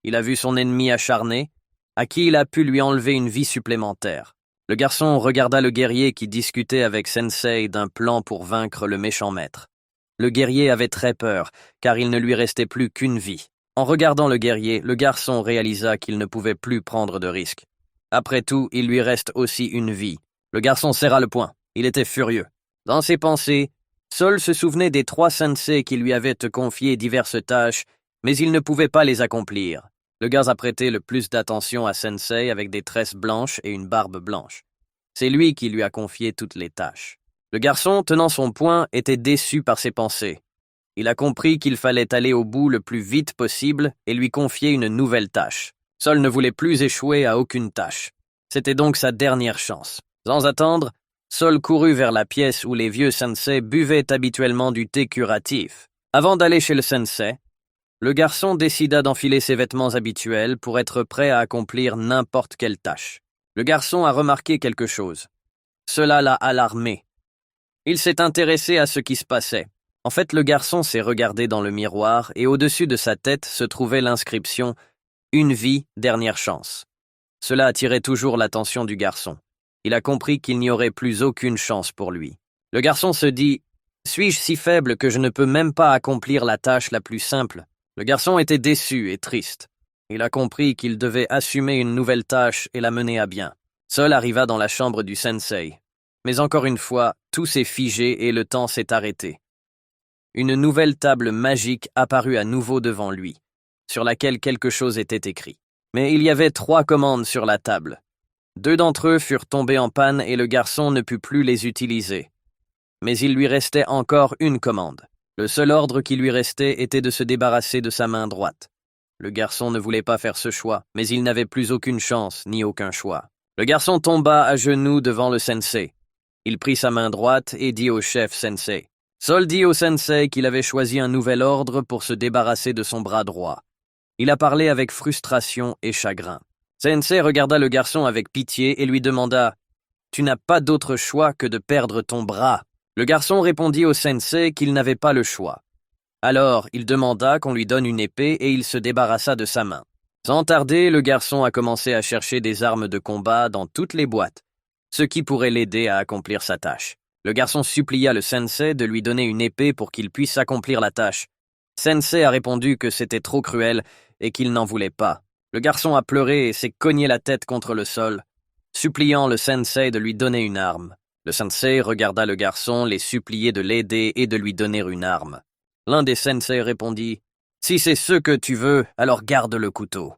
Il a vu son ennemi acharné, à qui il a pu lui enlever une vie supplémentaire. Le garçon regarda le guerrier qui discutait avec Sensei d'un plan pour vaincre le méchant maître. Le guerrier avait très peur, car il ne lui restait plus qu'une vie. En regardant le guerrier, le garçon réalisa qu'il ne pouvait plus prendre de risques. Après tout, il lui reste aussi une vie. Le garçon serra le poing. Il était furieux. Dans ses pensées, Sol se souvenait des 3 sensei qui lui avaient confié diverses tâches, mais il ne pouvait pas les accomplir. Le gars a prêté le plus d'attention à Sensei avec des tresses blanches et une barbe blanche. C'est lui qui lui a confié toutes les tâches. Le garçon, tenant son poing, était déçu par ses pensées. Il a compris qu'il fallait aller au bout le plus vite possible et lui confier une nouvelle tâche. Sol ne voulait plus échouer à aucune tâche. C'était donc sa dernière chance. Sans attendre, Sol courut vers la pièce où les vieux sensei buvaient habituellement du thé curatif. Avant d'aller chez le sensei, le garçon décida d'enfiler ses vêtements habituels pour être prêt à accomplir n'importe quelle tâche. Le garçon a remarqué quelque chose. Cela l'a alarmé. Il s'est intéressé à ce qui se passait. En fait, le garçon s'est regardé dans le miroir et au-dessus de sa tête se trouvait l'inscription « Une vie, dernière chance ». Cela attirait toujours l'attention du garçon. Il a compris qu'il n'y aurait plus aucune chance pour lui. Le garçon se dit « Suis-je si faible que je ne peux même pas accomplir la tâche la plus simple ?» Le garçon était déçu et triste. Il a compris qu'il devait assumer une nouvelle tâche et la mener à bien. Sol arriva dans la chambre du sensei. Mais encore une fois, tout s'est figé et le temps s'est arrêté. Une nouvelle table magique apparut à nouveau devant lui, sur laquelle quelque chose était écrit. Mais il y avait 3 commandes sur la table. 2 d'entre eux furent tombés en panne et le garçon ne put plus les utiliser. Mais il lui restait encore une commande. Le seul ordre qui lui restait était de se débarrasser de sa main droite. Le garçon ne voulait pas faire ce choix, mais il n'avait plus aucune chance ni aucun choix. Le garçon tomba à genoux devant le sensei. Il prit sa main droite et dit au chef sensei. Sol dit au sensei qu'il avait choisi un nouvel ordre pour se débarrasser de son bras droit. Il a parlé avec frustration et chagrin. Sensei regarda le garçon avec pitié et lui demanda « Tu n'as pas d'autre choix que de perdre ton bras ?» Le garçon répondit au sensei qu'il n'avait pas le choix. Alors, il demanda qu'on lui donne une épée et il se débarrassa de sa main. Sans tarder, le garçon a commencé à chercher des armes de combat dans toutes les boîtes, ce qui pourrait l'aider à accomplir sa tâche. Le garçon supplia le sensei de lui donner une épée pour qu'il puisse accomplir la tâche. Sensei a répondu que c'était trop cruel et qu'il n'en voulait pas. Le garçon a pleuré et s'est cogné la tête contre le sol. suppliant le sensei de lui donner une arme. Le sensei regarda le garçon, les supplier de l'aider et de lui donner une arme. L'un des sensei répondit « Si c'est ce que tu veux, alors garde le couteau. »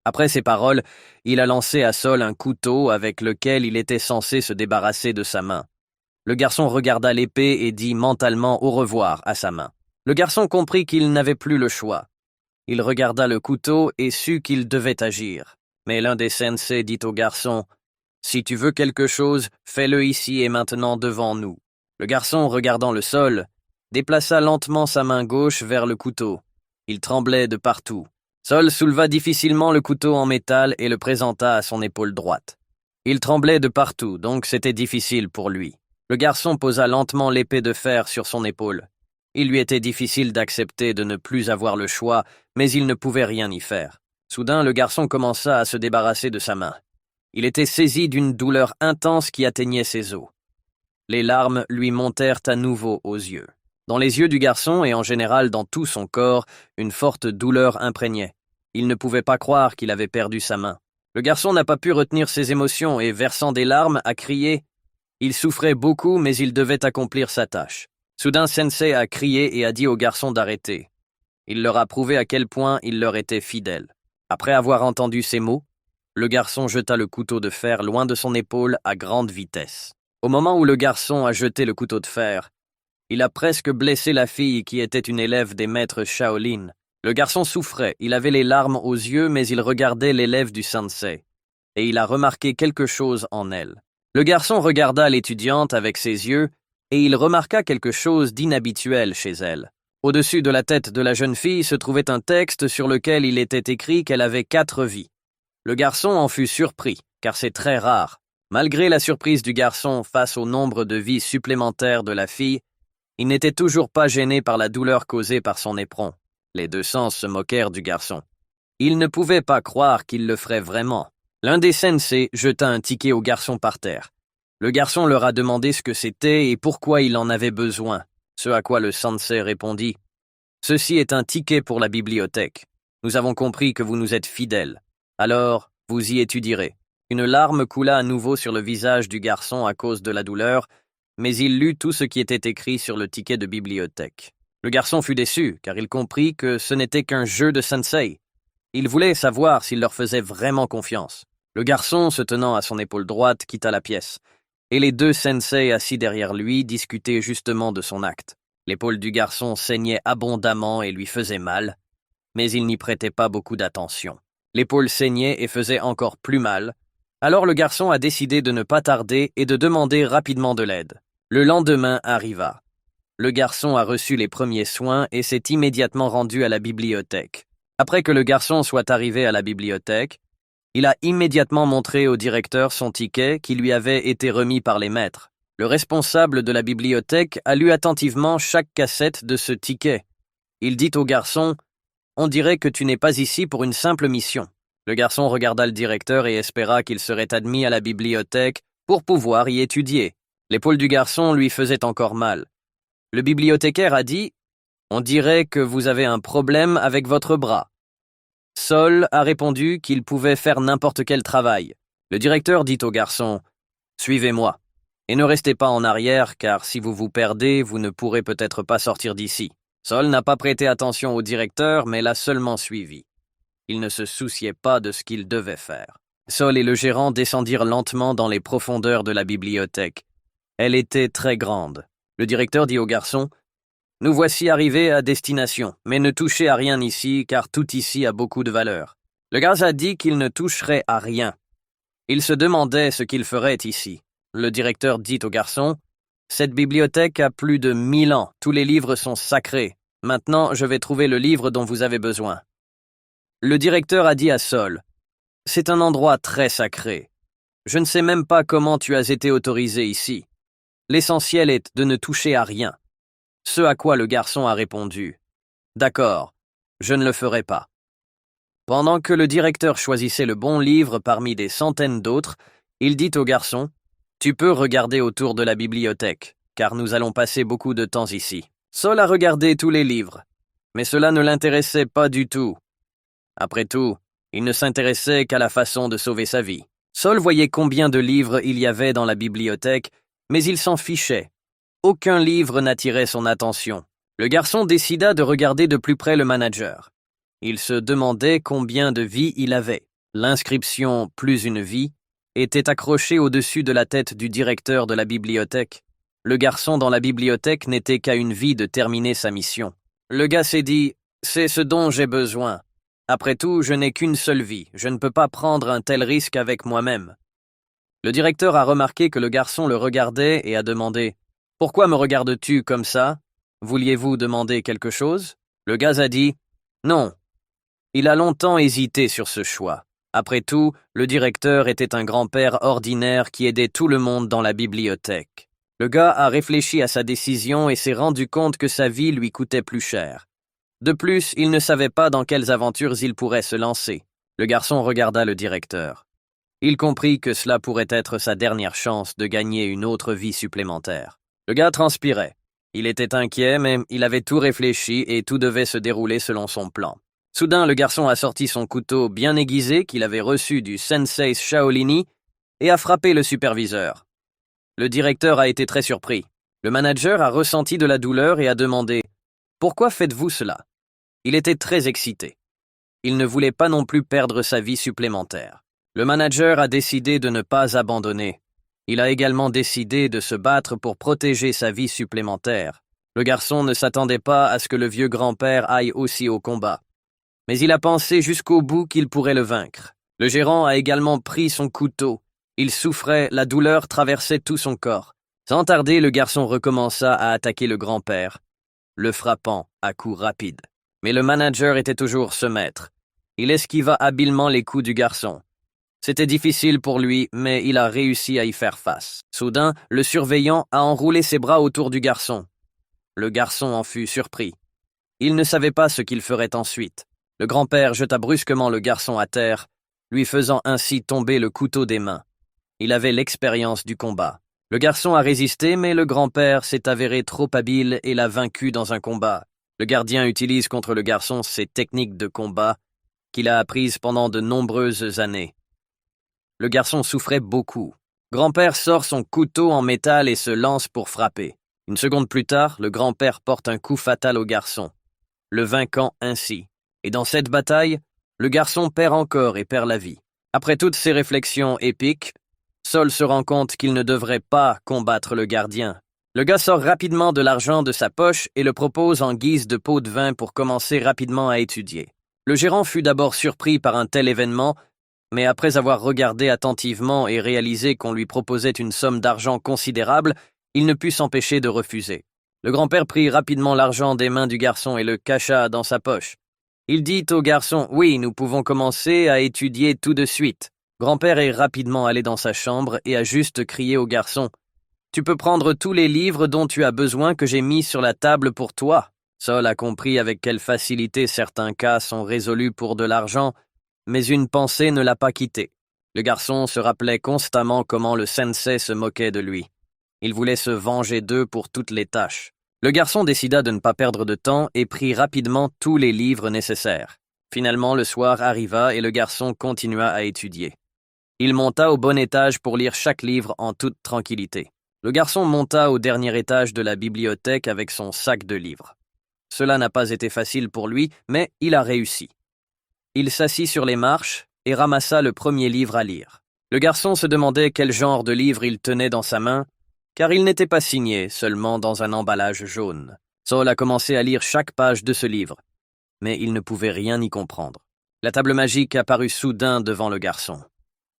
Après ces paroles, il a lancé à Sol un couteau avec lequel il était censé se débarrasser de sa main. Le garçon regarda l'épée et dit mentalement au revoir à sa main. Le garçon comprit qu'il n'avait plus le choix. Il regarda le couteau et sut qu'il devait agir. Mais l'un des sensei dit au garçon « Si tu veux quelque chose, fais-le ici et maintenant devant nous. » Le garçon, regardant le sol, déplaça lentement sa main gauche vers le couteau. Il tremblait de partout. Sol souleva difficilement le couteau en métal et le présenta à son épaule droite. Il tremblait de partout, donc c'était difficile pour lui. Le garçon posa lentement l'épée de fer sur son épaule. Il lui était difficile d'accepter de ne plus avoir le choix, mais il ne pouvait rien y faire. Soudain, le garçon commença à se débarrasser de sa main. Il était saisi d'une douleur intense qui atteignait ses os. Les larmes lui montèrent à nouveau aux yeux. Dans les yeux du garçon et en général dans tout son corps, une forte douleur imprégnait. Il ne pouvait pas croire qu'il avait perdu sa main. Le garçon n'a pas pu retenir ses émotions et, versant des larmes, a crié. Il souffrait beaucoup, mais il devait accomplir sa tâche. Soudain, Sensei a crié et a dit au garçon d'arrêter. Il leur a prouvé à quel point il leur était fidèle. Après avoir entendu ces mots, le garçon jeta le couteau de fer loin de son épaule à grande vitesse. Au moment où le garçon a jeté le couteau de fer, il a presque blessé la fille qui était une élève des maîtres Shaolin. Le garçon souffrait, il avait les larmes aux yeux, mais il regardait l'élève du sensei. Et il a remarqué quelque chose en elle. Le garçon regarda l'étudiante avec ses yeux, et il remarqua quelque chose d'inhabituel chez elle. Au-dessus de la tête de la jeune fille se trouvait un texte sur lequel il était écrit qu'elle avait 4 vies. Le garçon en fut surpris, car c'est très rare. Malgré la surprise du garçon face au nombre de vies supplémentaires de la fille, il n'était toujours pas gêné par la douleur causée par son éperon. Les deux sens se moquèrent du garçon. Il ne pouvait pas croire qu'il le ferait vraiment. L'un des sensei jeta un ticket au garçon par terre. Le garçon leur a demandé ce que c'était et pourquoi il en avait besoin, ce à quoi le sensei répondit « Ceci est un ticket pour la bibliothèque. Nous avons compris que vous nous êtes fidèles. Alors, vous y étudierez. » Une larme coula à nouveau sur le visage du garçon à cause de la douleur, mais il lut tout ce qui était écrit sur le ticket de bibliothèque. Le garçon fut déçu, car il comprit que ce n'était qu'un jeu de sensei. Il voulait savoir s'il leur faisait vraiment confiance. Le garçon, se tenant à son épaule droite, quitta la pièce, et les deux sensei assis derrière lui discutaient justement de son acte. L'épaule du garçon saignait abondamment et lui faisait mal, mais il n'y prêtait pas beaucoup d'attention. L'épaule saignait et faisait encore plus mal. Alors le garçon a décidé de ne pas tarder et de demander rapidement de l'aide. Le lendemain arriva. Le garçon a reçu les premiers soins et s'est immédiatement rendu à la bibliothèque. Après que le garçon soit arrivé à la bibliothèque, il a immédiatement montré au directeur son ticket qui lui avait été remis par les maîtres. Le responsable de la bibliothèque a lu attentivement chaque cassette de ce ticket. Il dit au garçon « On dirait que tu n'es pas ici pour une simple mission. » Le garçon regarda le directeur et espéra qu'il serait admis à la bibliothèque pour pouvoir y étudier. L'épaule du garçon lui faisait encore mal. Le bibliothécaire a dit « On dirait que vous avez un problème avec votre bras. » Sol a répondu qu'il pouvait faire n'importe quel travail. Le directeur dit au garçon « Suivez-moi. Et ne restez pas en arrière, car si vous vous perdez, vous ne pourrez peut-être pas sortir d'ici. » Sol n'a pas prêté attention au directeur, mais l'a seulement suivi. Il ne se souciait pas de ce qu'il devait faire. Sol et le gérant descendirent lentement dans les profondeurs de la bibliothèque. Elle était très grande. Le directeur dit au garçon « Nous voici arrivés à destination, mais ne touchez à rien ici, car tout ici a beaucoup de valeur. » Le gars a dit qu'il ne toucherait à rien. Il se demandait ce qu'il ferait ici. Le directeur dit au garçon « Cette bibliothèque a plus de 1000 ans, tous les livres sont sacrés. Maintenant, je vais trouver le livre dont vous avez besoin. » Le directeur a dit à Sol « C'est un endroit très sacré. Je ne sais même pas comment tu as été autorisé ici. L'essentiel est de ne toucher à rien. » Ce à quoi le garçon a répondu « D'accord, je ne le ferai pas. » Pendant que le directeur choisissait le bon livre parmi des centaines d'autres, il dit au garçon « Tu peux regarder autour de la bibliothèque, car nous allons passer beaucoup de temps ici. » Sol a regardé tous les livres, mais cela ne l'intéressait pas du tout. Après tout, il ne s'intéressait qu'à la façon de sauver sa vie. Saul voyait combien de livres il y avait dans la bibliothèque, mais il s'en fichait. Aucun livre n'attirait son attention. Le garçon décida de regarder de plus près le manager. Il se demandait combien de vies il avait. L'inscription « plus une vie » était accrochée au-dessus de la tête du directeur de la bibliothèque. Le garçon dans la bibliothèque n'était qu'à une vie de terminer sa mission. Le gars s'est dit « C'est ce dont j'ai besoin. Après tout, je n'ai qu'une seule vie. Je ne peux pas prendre un tel risque avec moi-même. » Le directeur a remarqué que le garçon le regardait et a demandé « Pourquoi me regardes-tu comme ça? Vouliez-vous demander quelque chose ?» Le gars a dit « Non. » Il a longtemps hésité sur ce choix. Après tout, le directeur était un grand-père ordinaire qui aidait tout le monde dans la bibliothèque. Le gars a réfléchi à sa décision et s'est rendu compte que sa vie lui coûtait plus cher. De plus, il ne savait pas dans quelles aventures il pourrait se lancer. Le garçon regarda le directeur. Il comprit que cela pourrait être sa dernière chance de gagner une autre vie supplémentaire. Le gars transpirait. Il était inquiet, mais il avait tout réfléchi et tout devait se dérouler selon son plan. Soudain, le garçon a sorti son couteau bien aiguisé qu'il avait reçu du sensei Shaolini et a frappé le superviseur. Le directeur a été très surpris. Le manager a ressenti de la douleur et a demandé « Pourquoi faites-vous cela ?» Il était très excité. Il ne voulait pas non plus perdre sa vie supplémentaire. Le manager a décidé de ne pas abandonner. Il a également décidé de se battre pour protéger sa vie supplémentaire. Le garçon ne s'attendait pas à ce que le vieux grand-père aille aussi au combat. Mais il a pensé jusqu'au bout qu'il pourrait le vaincre. Le gérant a également pris son couteau. Il souffrait, la douleur traversait tout son corps. Sans tarder, le garçon recommença à attaquer le grand-père, le frappant à coups rapides. Mais le manager était toujours ce maître. Il esquiva habilement les coups du garçon. C'était difficile pour lui, mais il a réussi à y faire face. Soudain, le surveillant a enroulé ses bras autour du garçon. Le garçon en fut surpris. Il ne savait pas ce qu'il ferait ensuite. Le grand-père jeta brusquement le garçon à terre, lui faisant ainsi tomber le couteau des mains. Il avait l'expérience du combat. Le garçon a résisté, mais le grand-père s'est avéré trop habile et l'a vaincu dans un combat. Le gardien utilise contre le garçon ses techniques de combat qu'il a apprises pendant de nombreuses années. Le garçon souffrait beaucoup. Grand-père sort son couteau en métal et se lance pour frapper. Une seconde plus tard, le grand-père porte un coup fatal au garçon, le vainquant ainsi. Et dans cette bataille, le garçon perd encore et perd la vie. Après toutes ces réflexions épiques, Saul se rend compte qu'il ne devrait pas combattre le gardien. Le gars sort rapidement de l'argent de sa poche et le propose en guise de pot de vin pour commencer rapidement à étudier. Le gérant fut d'abord surpris par un tel événement, mais après avoir regardé attentivement et réalisé qu'on lui proposait une somme d'argent considérable, il ne put s'empêcher de refuser. Le grand-père prit rapidement l'argent des mains du garçon et le cacha dans sa poche. Il dit au garçon « Oui, nous pouvons commencer à étudier tout de suite. » Grand-père est rapidement allé dans sa chambre et a juste crié au garçon « Tu peux prendre tous les livres dont tu as besoin que j'ai mis sur la table pour toi. » Saul a compris avec quelle facilité certains cas sont résolus pour de l'argent, mais une pensée ne l'a pas quitté. Le garçon se rappelait constamment comment le sensei se moquait de lui. Il voulait se venger d'eux pour toutes les tâches. Le garçon décida de ne pas perdre de temps et prit rapidement tous les livres nécessaires. Finalement, le soir arriva et le garçon continua à étudier. Il monta au bon étage pour lire chaque livre en toute tranquillité. Le garçon monta au dernier étage de la bibliothèque avec son sac de livres. Cela n'a pas été facile pour lui, mais il a réussi. Il s'assit sur les marches et ramassa le premier livre à lire. Le garçon se demandait quel genre de livre il tenait dans sa main, car il n'était pas signé, seulement dans un emballage jaune. Saul a commencé à lire chaque page de ce livre, mais il ne pouvait rien y comprendre. La table magique apparut soudain devant le garçon.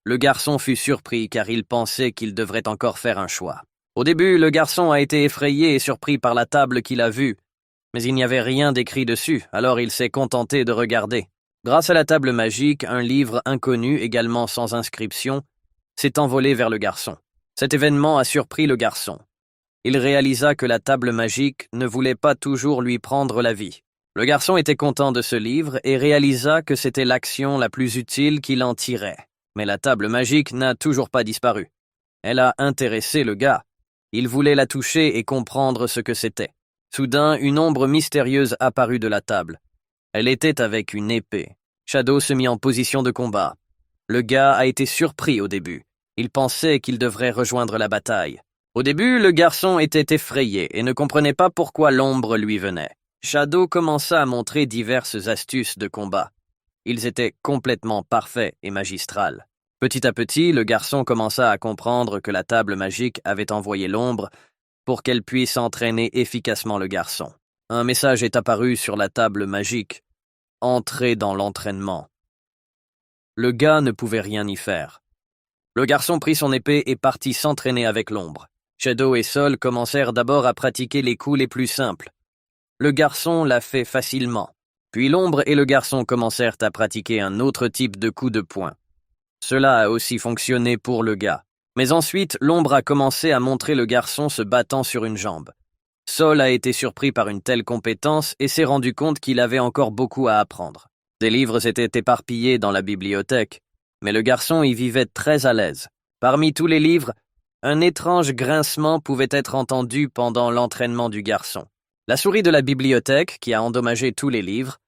Le garçon fut surpris car il pensait qu'il devrait encore faire un choix. Au début, le garçon a été effrayé et surpris par la table qu'il a vue, mais il n'y avait rien d'écrit dessus, alors il s'est contenté de regarder. Grâce à la table magique, un livre inconnu, également sans inscription, s'est envolé vers le garçon. Cet événement a surpris le garçon. Il réalisa que la table magique ne voulait pas toujours lui prendre la vie. Le garçon était content de ce livre et réalisa que c'était l'action la plus utile qu'il en tirait. Mais la table magique n'a toujours pas disparu. Elle a intéressé le gars. Il voulait la toucher et comprendre ce que c'était. Soudain, une ombre mystérieuse apparut de la table. Elle était avec une épée. Shadow se mit en position de combat. Le gars a été surpris au début. Il pensait qu'il devrait rejoindre la bataille. Au début, le garçon était effrayé et ne comprenait pas pourquoi l'ombre lui venait. Shadow commença à montrer diverses astuces de combat. Ils étaient complètement parfaits et magistrales. Petit à petit, le garçon commença à comprendre que la table magique avait envoyé l'ombre pour qu'elle puisse entraîner efficacement le garçon. Un message est apparu sur la table magique. Entrez dans l'entraînement. Le gars ne pouvait rien y faire. Le garçon prit son épée et partit s'entraîner avec l'ombre. Shadow et Sol commencèrent d'abord à pratiquer les coups les plus simples. Le garçon l'a fait facilement. Puis l'ombre et le garçon commencèrent à pratiquer un autre type de coup de poing. Cela a aussi fonctionné pour le gars. Mais ensuite, l'ombre a commencé à montrer le garçon se battant sur une jambe. Sol a été surpris par une telle compétence et s'est rendu compte qu'il avait encore beaucoup à apprendre. Des livres étaient éparpillés dans la bibliothèque, mais le garçon y vivait très à l'aise. Parmi tous les livres, un étrange grincement pouvait être entendu pendant l'entraînement du garçon. La souris de la bibliothèque, qui a endommagé tous les livres,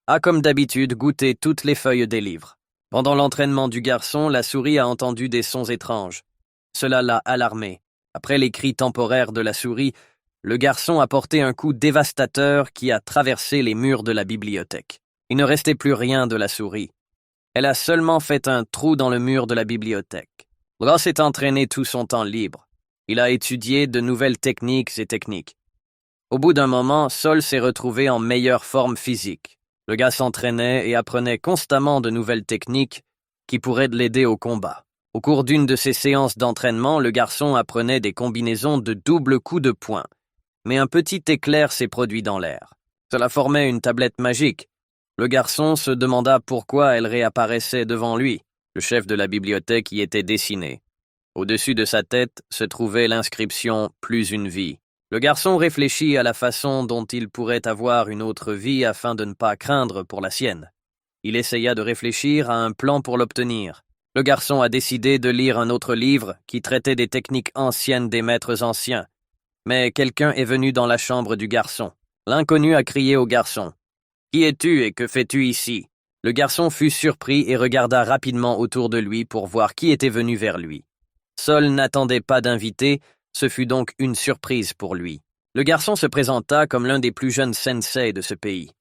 a comme d'habitude goûté toutes les feuilles des livres. Pendant l'entraînement du garçon, la souris a entendu des sons étranges. Cela l'a alarmé. Après les cris temporaires de la souris, le garçon a porté un coup dévastateur qui a traversé les murs de la bibliothèque. Il ne restait plus rien de la souris. Elle a seulement fait un trou dans le mur de la bibliothèque. Le gars s'est entraîné tout son temps libre. Il a étudié de nouvelles techniques et techniques. Au bout d'un moment, Sol s'est retrouvé en meilleure forme physique. Le gars s'entraînait et apprenait constamment de nouvelles techniques qui pourraient l'aider au combat. Au cours d'une de ces séances d'entraînement, le garçon apprenait des combinaisons de double coups de poing. Mais un petit éclair s'est produit dans l'air. Cela formait une tablette magique. Le garçon se demanda pourquoi elle réapparaissait devant lui. Le chef de la bibliothèque y était dessiné. Au-dessus de sa tête se trouvait l'inscription « Plus une vie ». Le garçon réfléchit à la façon dont il pourrait avoir une autre vie afin de ne pas craindre pour la sienne. Il essaya de réfléchir à un plan pour l'obtenir. Le garçon a décidé de lire un autre livre qui traitait des techniques anciennes des maîtres anciens. Mais quelqu'un est venu dans la chambre du garçon. L'inconnu a crié au garçon. « Qui es-tu et que fais-tu ici ?» Le garçon fut surpris et regarda rapidement autour de lui pour voir qui était venu vers lui. Sol n'attendait pas d'invité, ce fut donc une surprise pour lui. Le garçon se présenta comme l'un des plus jeunes sensei de ce pays.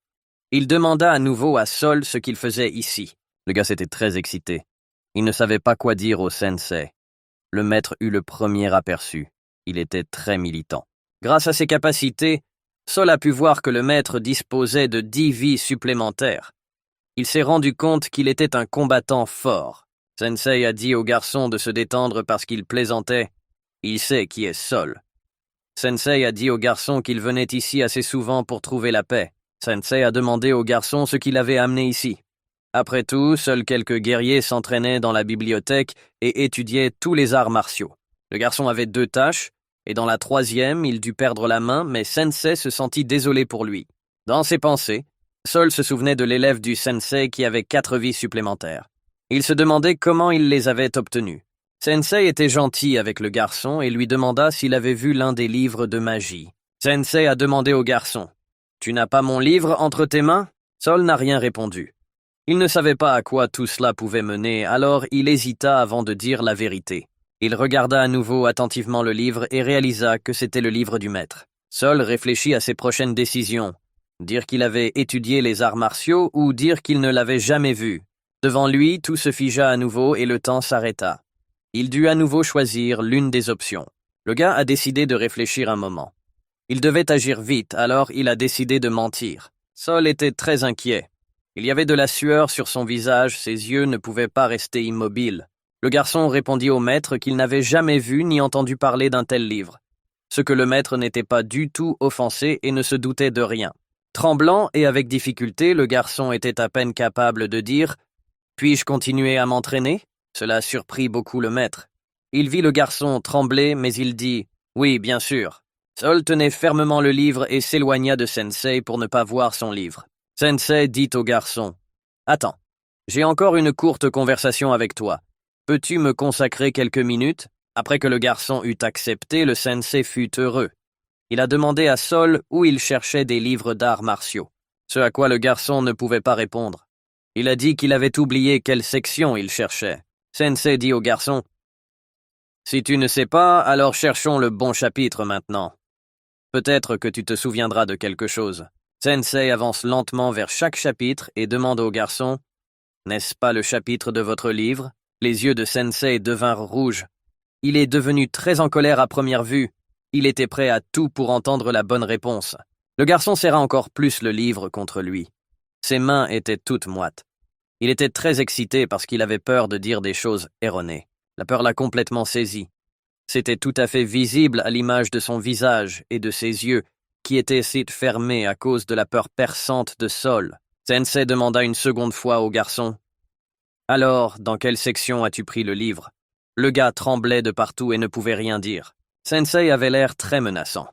Il demanda à nouveau à Sol ce qu'il faisait ici. Le gars était très excité. Il ne savait pas quoi dire au sensei. Le maître eut le premier aperçu. Il était très militant. Grâce à ses capacités, Sol a pu voir que le maître disposait de 10 vies supplémentaires. Il s'est rendu compte qu'il était un combattant fort. Sensei a dit au garçon de se détendre parce qu'il plaisantait. Il sait qui est Sol. Sensei a dit au garçon qu'il venait ici assez souvent pour trouver la paix. Sensei a demandé au garçon ce qu'il avait amené ici. Après tout, seuls quelques guerriers s'entraînaient dans la bibliothèque et étudiaient tous les arts martiaux. Le garçon avait 2 tâches, et dans la 3e, il dut perdre la main, mais Sensei se sentit désolé pour lui. Dans ses pensées, Sol se souvenait de l'élève du Sensei qui avait 4 vies supplémentaires. Il se demandait comment il les avait obtenues. Sensei était gentil avec le garçon et lui demanda s'il avait vu l'un des livres de magie. Sensei a demandé au garçon « Tu n'as pas mon livre entre tes mains ?» Sol n'a rien répondu. Il ne savait pas à quoi tout cela pouvait mener, alors il hésita avant de dire la vérité. Il regarda à nouveau attentivement le livre et réalisa que c'était le livre du maître. Sol réfléchit à ses prochaines décisions. Dire qu'il avait étudié les arts martiaux ou dire qu'il ne l'avait jamais vu. Devant lui, tout se figea à nouveau et le temps s'arrêta. Il dut à nouveau choisir l'une des options. Le gars a décidé de réfléchir un moment. Il devait agir vite, alors il a décidé de mentir. Sol était très inquiet. Il y avait de la sueur sur son visage, ses yeux ne pouvaient pas rester immobiles. Le garçon répondit au maître qu'il n'avait jamais vu ni entendu parler d'un tel livre. Ce que le maître n'était pas du tout offensé et ne se doutait de rien. Tremblant et avec difficulté, le garçon était à peine capable de dire « Puis-je continuer à m'entraîner ?» Cela surprit beaucoup le maître. Il vit le garçon trembler, mais il dit « Oui, bien sûr ». Sol tenait fermement le livre et s'éloigna de Sensei pour ne pas voir son livre. Sensei dit au garçon « Attends, j'ai encore une courte conversation avec toi. Peux-tu me consacrer quelques minutes ?» Après que le garçon eut accepté, le sensei fut heureux. Il a demandé à Sol où il cherchait des livres d'arts martiaux, ce à quoi le garçon ne pouvait pas répondre. Il a dit qu'il avait oublié quelle section il cherchait. Sensei dit au garçon, « Si tu ne sais pas, alors cherchons le bon chapitre maintenant. Peut-être que tu te souviendras de quelque chose. » Sensei avance lentement vers chaque chapitre et demande au garçon, « N'est-ce pas le chapitre de votre livre ?» Les yeux de Sensei devinrent rouges. Il est devenu très en colère à première vue. Il était prêt à tout pour entendre la bonne réponse. Le garçon serra encore plus le livre contre lui. Ses mains étaient toutes moites. Il était très excité parce qu'il avait peur de dire des choses erronées. La peur l'a complètement saisi. C'était tout à fait visible à l'image de son visage et de ses yeux, qui étaient si fermés à cause de la peur perçante de Sol. Sensei demanda une seconde fois au garçon, « Alors, dans quelle section as-tu pris le livre ?» Le gars tremblait de partout et ne pouvait rien dire. Sensei avait l'air très menaçant.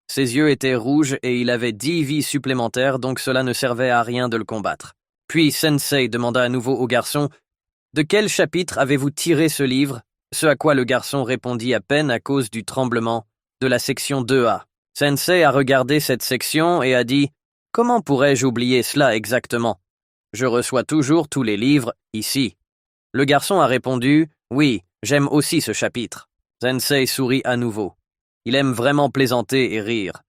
Ses yeux étaient rouges et il avait 10 vies supplémentaires, donc cela ne servait à rien de le combattre. Puis Sensei demanda à nouveau au garçon, « De quel chapitre avez-vous tiré ce livre ?» Ce à quoi le garçon répondit à peine à cause du tremblement, de la section 2A. Sensei a regardé cette section et a dit, « Comment pourrais-je oublier cela exactement? Je reçois toujours tous les livres, ici. » Le garçon a répondu, « Oui, j'aime aussi ce chapitre. » Sensei sourit à nouveau. Il aime vraiment plaisanter et rire.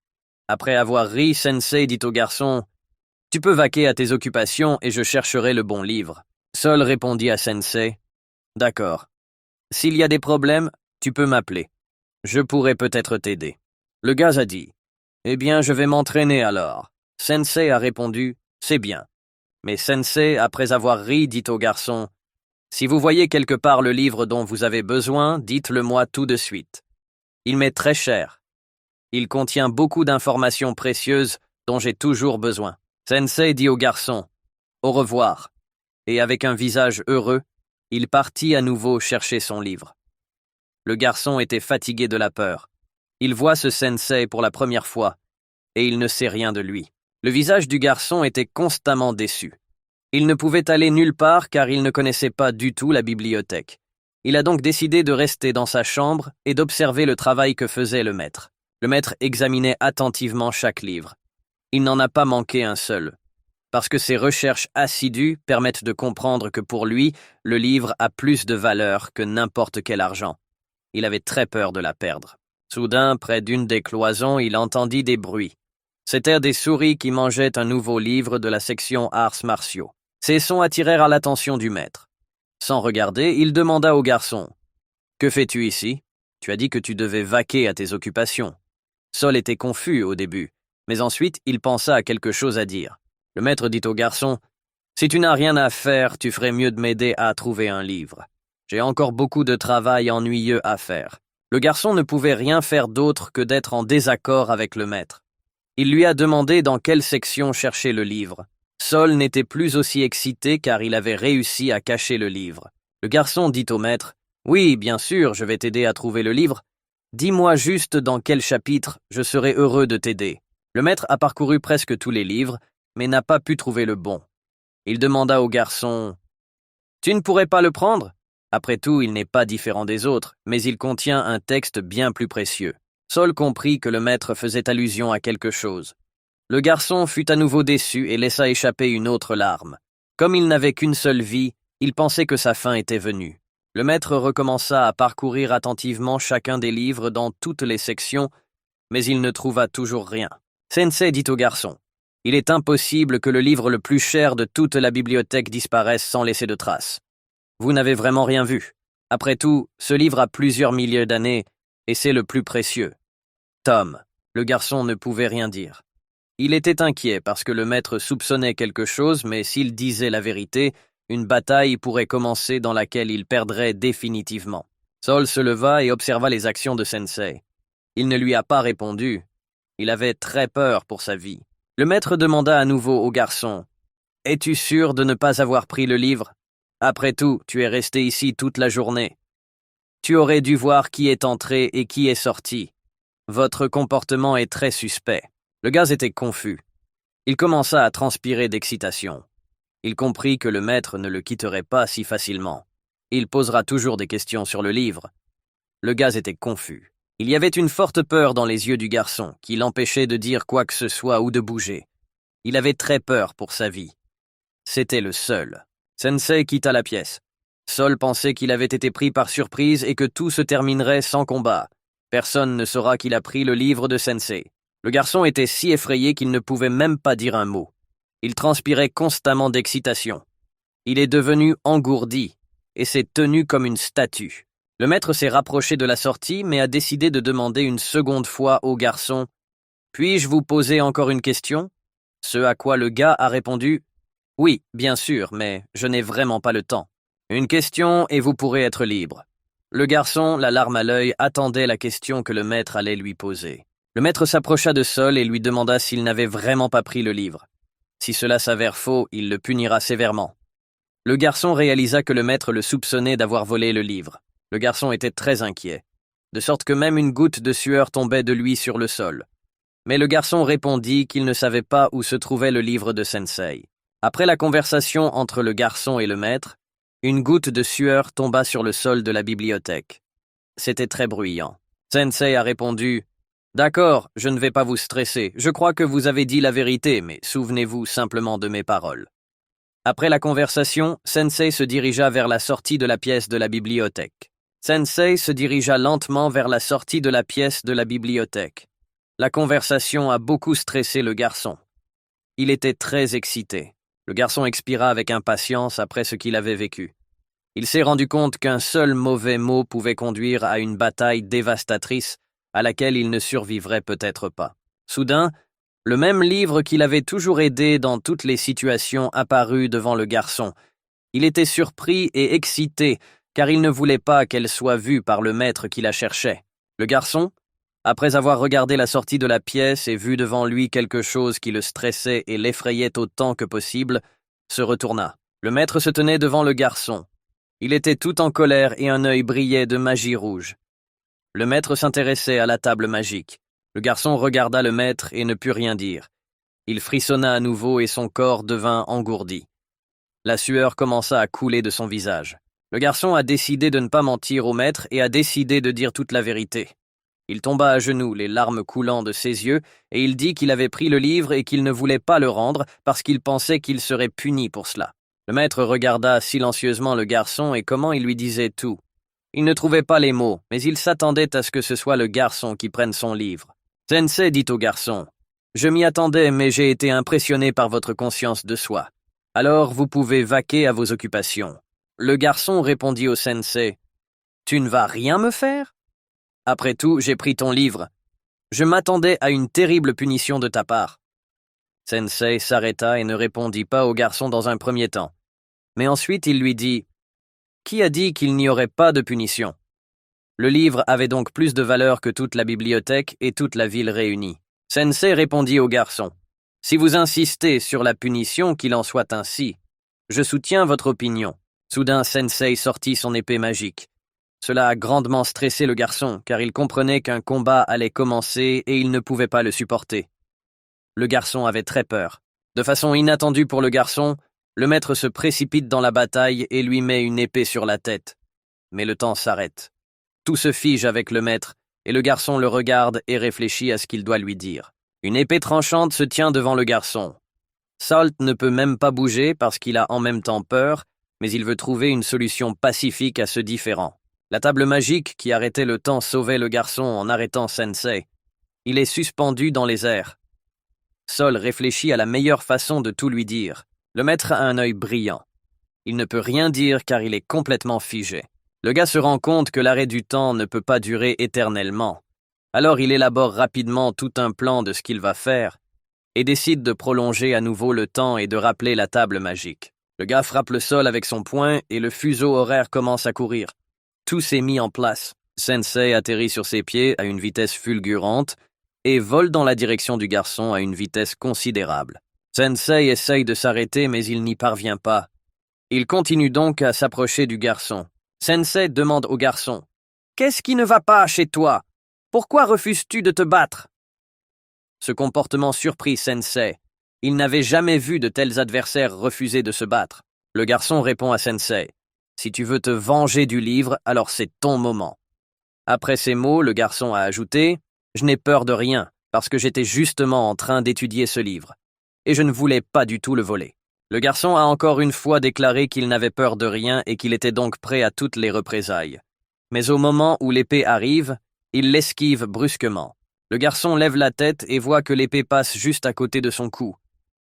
Après avoir ri, Sensei dit au garçon, « Tu peux vaquer à tes occupations et je chercherai le bon livre. » Sol répondit à Sensei, « D'accord. S'il y a des problèmes, tu peux m'appeler. Je pourrai peut-être t'aider. » Le gars a dit, « Eh bien, je vais m'entraîner alors. » Sensei a répondu, « C'est bien. » Mais Sensei, après avoir ri, dit au garçon, « Si vous voyez quelque part le livre dont vous avez besoin, dites-le-moi tout de suite. Il m'est très cher. Il contient beaucoup d'informations précieuses dont j'ai toujours besoin. » Sensei dit au garçon, « Au revoir. » Et avec un visage heureux, il partit à nouveau chercher son livre. Le garçon était fatigué de la peur. Il voit ce sensei pour la première fois, et il ne sait rien de lui. Le visage du garçon était constamment déçu. Il ne pouvait aller nulle part car il ne connaissait pas du tout la bibliothèque. Il a donc décidé de rester dans sa chambre et d'observer le travail que faisait le maître. Le maître examinait attentivement chaque livre. Il n'en a pas manqué un seul. Parce que ses recherches assidues permettent de comprendre que pour lui, le livre a plus de valeur que n'importe quel argent. Il avait très peur de la perdre. Soudain, près d'une des cloisons, il entendit des bruits. C'étaient des souris qui mangeaient un nouveau livre de la section arts martiaux. Ces sons attirèrent l'attention du maître. Sans regarder, il demanda au garçon, « Que fais-tu ici? Tu as dit que tu devais vaquer à tes occupations. » Sol était confus au début, mais ensuite il pensa à quelque chose à dire. Le maître dit au garçon, « Si tu n'as rien à faire, tu ferais mieux de m'aider à trouver un livre. J'ai encore beaucoup de travail ennuyeux à faire. » Le garçon ne pouvait rien faire d'autre que d'être en désaccord avec le maître. Il lui a demandé dans quelle section chercher le livre. Sol n'était plus aussi excité car il avait réussi à cacher le livre. Le garçon dit au maître, « Oui, bien sûr, je vais t'aider à trouver le livre. Dis-moi juste dans quel chapitre, je serai heureux de t'aider. » Le maître a parcouru presque tous les livres, mais n'a pas pu trouver le bon. Il demanda au garçon, « Tu ne pourrais pas le prendre? Après tout, il n'est pas différent des autres, mais il contient un texte bien plus précieux. » Sol comprit que le maître faisait allusion à quelque chose. Le garçon fut à nouveau déçu et laissa échapper une autre larme. Comme il n'avait qu'une seule vie, il pensait que sa fin était venue. Le maître recommença à parcourir attentivement chacun des livres dans toutes les sections, mais il ne trouva toujours rien. Sensei dit au garçon, « Il est impossible que le livre le plus cher de toute la bibliothèque disparaisse sans laisser de traces. Vous n'avez vraiment rien vu. Après tout, ce livre a plusieurs milliers d'années, et c'est le plus précieux. » Tom, le garçon ne pouvait rien dire. Il était inquiet parce que le maître soupçonnait quelque chose, mais s'il disait la vérité, une bataille pourrait commencer dans laquelle il perdrait définitivement. Sol se leva et observa les actions de Sensei. Il ne lui a pas répondu. Il avait très peur pour sa vie. Le maître demanda à nouveau au garçon, « Es-tu sûr de ne pas avoir pris le livre? Après tout, tu es resté ici toute la journée. Tu aurais dû voir qui est entré et qui est sorti. Votre comportement est très suspect. » Le gars était confus. Il commença à transpirer d'excitation. Il comprit que le maître ne le quitterait pas si facilement. Il posera toujours des questions sur le livre. Le gars était confus. Il y avait une forte peur dans les yeux du garçon qui l'empêchait de dire quoi que ce soit ou de bouger. Il avait très peur pour sa vie. C'était le seul. Sensei quitta la pièce. Sol pensait qu'il avait été pris par surprise et que tout se terminerait sans combat. Personne ne saura qu'il a pris le livre de Sensei. Le garçon était si effrayé qu'il ne pouvait même pas dire un mot. Il transpirait constamment d'excitation. Il est devenu engourdi et s'est tenu comme une statue. Le maître s'est rapproché de la sortie mais a décidé de demander une seconde fois au garçon « Puis-je vous poser encore une question ?» Ce à quoi le gars a répondu « Oui, bien sûr, mais je n'ai vraiment pas le temps. Une question et vous pourrez être libre. » Le garçon, la larme à l'œil, attendait la question que le maître allait lui poser. Le maître s'approcha de Sol et lui demanda s'il n'avait vraiment pas pris le livre. Si cela s'avère faux, il le punira sévèrement. Le garçon réalisa que le maître le soupçonnait d'avoir volé le livre. Le garçon était très inquiet, de sorte que même une goutte de sueur tombait de lui sur le sol. Mais le garçon répondit qu'il ne savait pas où se trouvait le livre de Sensei. Après la conversation entre le garçon et le maître, une goutte de sueur tomba sur le sol de la bibliothèque. C'était très bruyant. Sensei a répondu « D'accord, je ne vais pas vous stresser. Je crois que vous avez dit la vérité, mais souvenez-vous simplement de mes paroles. » Après la conversation, Sensei se dirigea vers la sortie de la pièce de la bibliothèque. Sensei se dirigea lentement vers la sortie de la pièce de la bibliothèque. La conversation a beaucoup stressé le garçon. Il était très excité. Le garçon expira avec impatience après ce qu'il avait vécu. Il s'est rendu compte qu'un seul mauvais mot pouvait conduire à une bataille dévastatrice à laquelle il ne survivrait peut-être pas. Soudain, le même livre qui l'avait toujours aidé dans toutes les situations apparut devant le garçon. Il était surpris et excité, car il ne voulait pas qu'elle soit vue par le maître qui la cherchait. Le garçon, après avoir regardé la sortie de la pièce et vu devant lui quelque chose qui le stressait et l'effrayait autant que possible, se retourna. Le maître se tenait devant le garçon. Il était tout en colère et un œil brillait de magie rouge. Le maître s'intéressait à la table magique. Le garçon regarda le maître et ne put rien dire. Il frissonna à nouveau et son corps devint engourdi. La sueur commença à couler de son visage. Le garçon a décidé de ne pas mentir au maître et a décidé de dire toute la vérité. Il tomba à genoux, les larmes coulant de ses yeux, et il dit qu'il avait pris le livre et qu'il ne voulait pas le rendre parce qu'il pensait qu'il serait puni pour cela. Le maître regarda silencieusement le garçon et comment il lui disait tout. Il ne trouvait pas les mots, mais il s'attendait à ce que ce soit le garçon qui prenne son livre. Sensei dit au garçon « Je m'y attendais, mais j'ai été impressionné par votre conscience de soi. Alors vous pouvez vaquer à vos occupations. » Le garçon répondit au sensei « Tu ne vas rien me faire ? Après tout, j'ai pris ton livre. Je m'attendais à une terrible punition de ta part. » Sensei s'arrêta et ne répondit pas au garçon dans un premier temps. Mais ensuite il lui dit « Qui a dit qu'il n'y aurait pas de punition ?» Le livre avait donc plus de valeur que toute la bibliothèque et toute la ville réunie. Sensei répondit au garçon « Si vous insistez sur la punition, qu'il en soit ainsi. Je soutiens votre opinion. » Soudain, Sensei sortit son épée magique. Cela a grandement stressé le garçon, car il comprenait qu'un combat allait commencer et il ne pouvait pas le supporter. Le garçon avait très peur. De façon inattendue pour le garçon, le maître se précipite dans la bataille et lui met une épée sur la tête. Mais le temps s'arrête. Tout se fige avec le maître, et le garçon le regarde et réfléchit à ce qu'il doit lui dire. Une épée tranchante se tient devant le garçon. Salt ne peut même pas bouger parce qu'il a en même temps peur, mais il veut trouver une solution pacifique à ce différend. La table magique qui arrêtait le temps sauvait le garçon en arrêtant Sensei. Il est suspendu dans les airs. Sol réfléchit à la meilleure façon de tout lui dire. Le maître a un œil brillant. Il ne peut rien dire car il est complètement figé. Le gars se rend compte que l'arrêt du temps ne peut pas durer éternellement. Alors il élabore rapidement tout un plan de ce qu'il va faire et décide de prolonger à nouveau le temps et de rappeler la table magique. Le gars frappe le sol avec son poing et le fuseau horaire commence à courir. Tout s'est mis en place. Sensei atterrit sur ses pieds à une vitesse fulgurante et vole dans la direction du garçon à une vitesse considérable. Sensei essaye de s'arrêter mais il n'y parvient pas. Il continue donc à s'approcher du garçon. Sensei demande au garçon « Qu'est-ce qui ne va pas chez toi? Pourquoi refuses-tu de te battre ?» Ce comportement surprit Sensei. Il n'avait jamais vu de tels adversaires refuser de se battre. Le garçon répond à Sensei « Si tu veux te venger du livre, alors c'est ton moment. » Après ces mots, le garçon a ajouté « Je n'ai peur de rien, parce que j'étais justement en train d'étudier ce livre. Et je ne voulais pas du tout le voler. » Le garçon a encore une fois déclaré qu'il n'avait peur de rien et qu'il était donc prêt à toutes les représailles. Mais au moment où l'épée arrive, il l'esquive brusquement. Le garçon lève la tête et voit que l'épée passe juste à côté de son cou.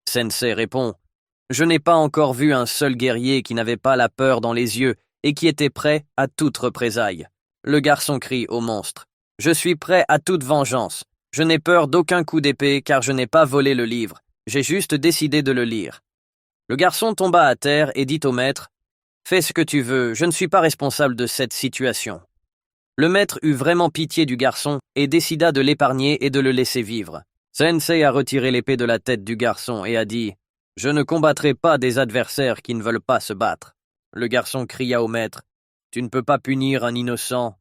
Sensei répond « Je n'ai pas encore vu un seul guerrier qui n'avait pas la peur dans les yeux et qui était prêt à toute représaille. » Le garçon crie au monstre « Je suis prêt à toute vengeance. Je n'ai peur d'aucun coup d'épée car je n'ai pas volé le livre. J'ai juste décidé de le lire. » Le garçon tomba à terre et dit au maître « Fais ce que tu veux, je ne suis pas responsable de cette situation. » Le maître eut vraiment pitié du garçon et décida de l'épargner et de le laisser vivre. Sensei a retiré l'épée de la tête du garçon et a dit « Je ne combattrai pas des adversaires qui ne veulent pas se battre. » Le garçon cria au maître « Tu ne peux pas punir un innocent.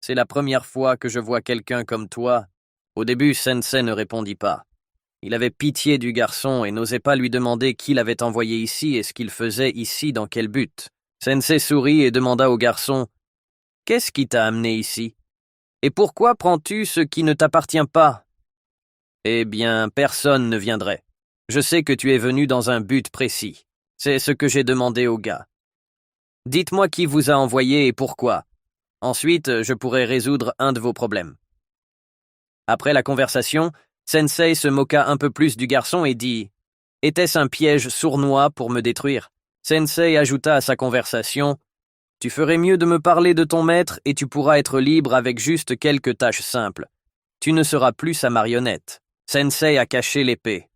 C'est la première fois que je vois quelqu'un comme toi. » Au début, Sensei ne répondit pas. Il avait pitié du garçon et n'osait pas lui demander qui l'avait envoyé ici et ce qu'il faisait ici, dans quel but. Sensei sourit et demanda au garçon « Qu'est-ce qui t'a amené ici? Et pourquoi prends-tu ce qui ne t'appartient pas? » Eh bien, personne ne viendrait. Je sais que tu es venu dans un but précis. C'est ce que j'ai demandé au gars. Dites-moi qui vous a envoyé et pourquoi. Ensuite, je pourrai résoudre un de vos problèmes. Après la conversation, Sensei se moqua un peu plus du garçon et dit « Était-ce un piège sournois pour me détruire ?» Sensei ajouta à sa conversation « Tu ferais mieux de me parler de ton maître et tu pourras être libre avec juste quelques tâches simples. Tu ne seras plus sa marionnette. » Sensei a caché l'épée.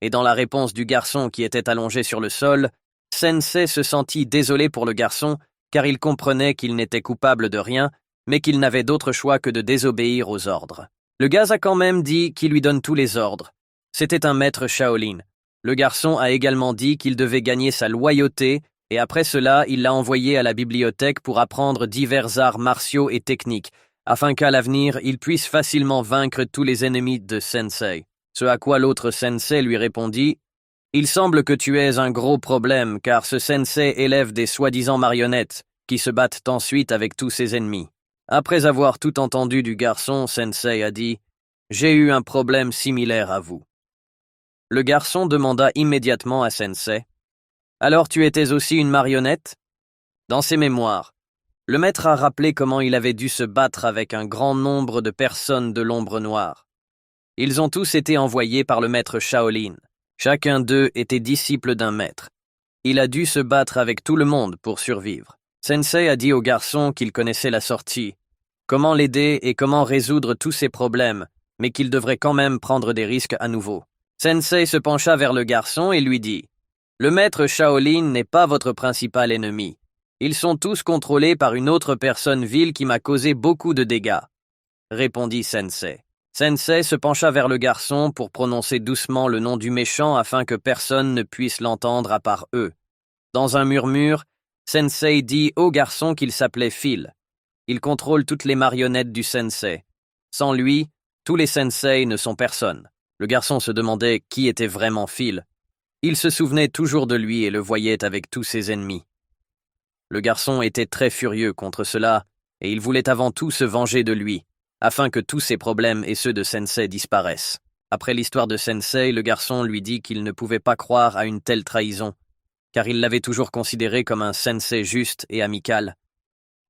Et dans la réponse du garçon qui était allongé sur le sol, Sensei se sentit désolé pour le garçon car il comprenait qu'il n'était coupable de rien, mais qu'il n'avait d'autre choix que de désobéir aux ordres. Le gars a quand même dit qu'il lui donne tous les ordres. C'était un maître Shaolin. Le garçon a également dit qu'il devait gagner sa loyauté et après cela, il l'a envoyé à la bibliothèque pour apprendre divers arts martiaux et techniques, afin qu'à l'avenir, il puisse facilement vaincre tous les ennemis de Sensei. Ce à quoi l'autre Sensei lui répondit « Il semble que tu aies un gros problème, car ce Sensei élève des soi-disant marionnettes, qui se battent ensuite avec tous ses ennemis. » Après avoir tout entendu du garçon, Sensei a dit « J'ai eu un problème similaire à vous. » Le garçon demanda immédiatement à Sensei « Alors tu étais aussi une marionnette ?» Dans ses mémoires, le maître a rappelé comment il avait dû se battre avec un grand nombre de personnes de l'ombre noire. Ils ont tous été envoyés par le maître Shaolin. Chacun d'eux était disciple d'un maître. Il a dû se battre avec tout le monde pour survivre. Sensei a dit au garçon qu'il connaissait la sortie, comment l'aider et comment résoudre tous ses problèmes, mais qu'il devrait quand même prendre des risques à nouveau. Sensei se pencha vers le garçon et lui dit « Le maître Shaolin n'est pas votre principal ennemi. Ils sont tous contrôlés par une autre personne vile qui m'a causé beaucoup de dégâts. » Répondit Sensei. Sensei se pencha vers le garçon pour prononcer doucement le nom du méchant afin que personne ne puisse l'entendre à part eux. Dans un murmure, Sensei dit au garçon qu'il s'appelait Phil. Il contrôle toutes les marionnettes du Sensei. Sans lui, tous les Sensei ne sont personne. Le garçon se demandait qui était vraiment Phil. Il se souvenait toujours de lui et le voyait avec tous ses ennemis. Le garçon était très furieux contre cela et il voulait avant tout se venger de lui, afin que tous ses problèmes et ceux de Sensei disparaissent. Après l'histoire de Sensei, le garçon lui dit qu'il ne pouvait pas croire à une telle trahison, car il l'avait toujours considéré comme un Sensei juste et amical.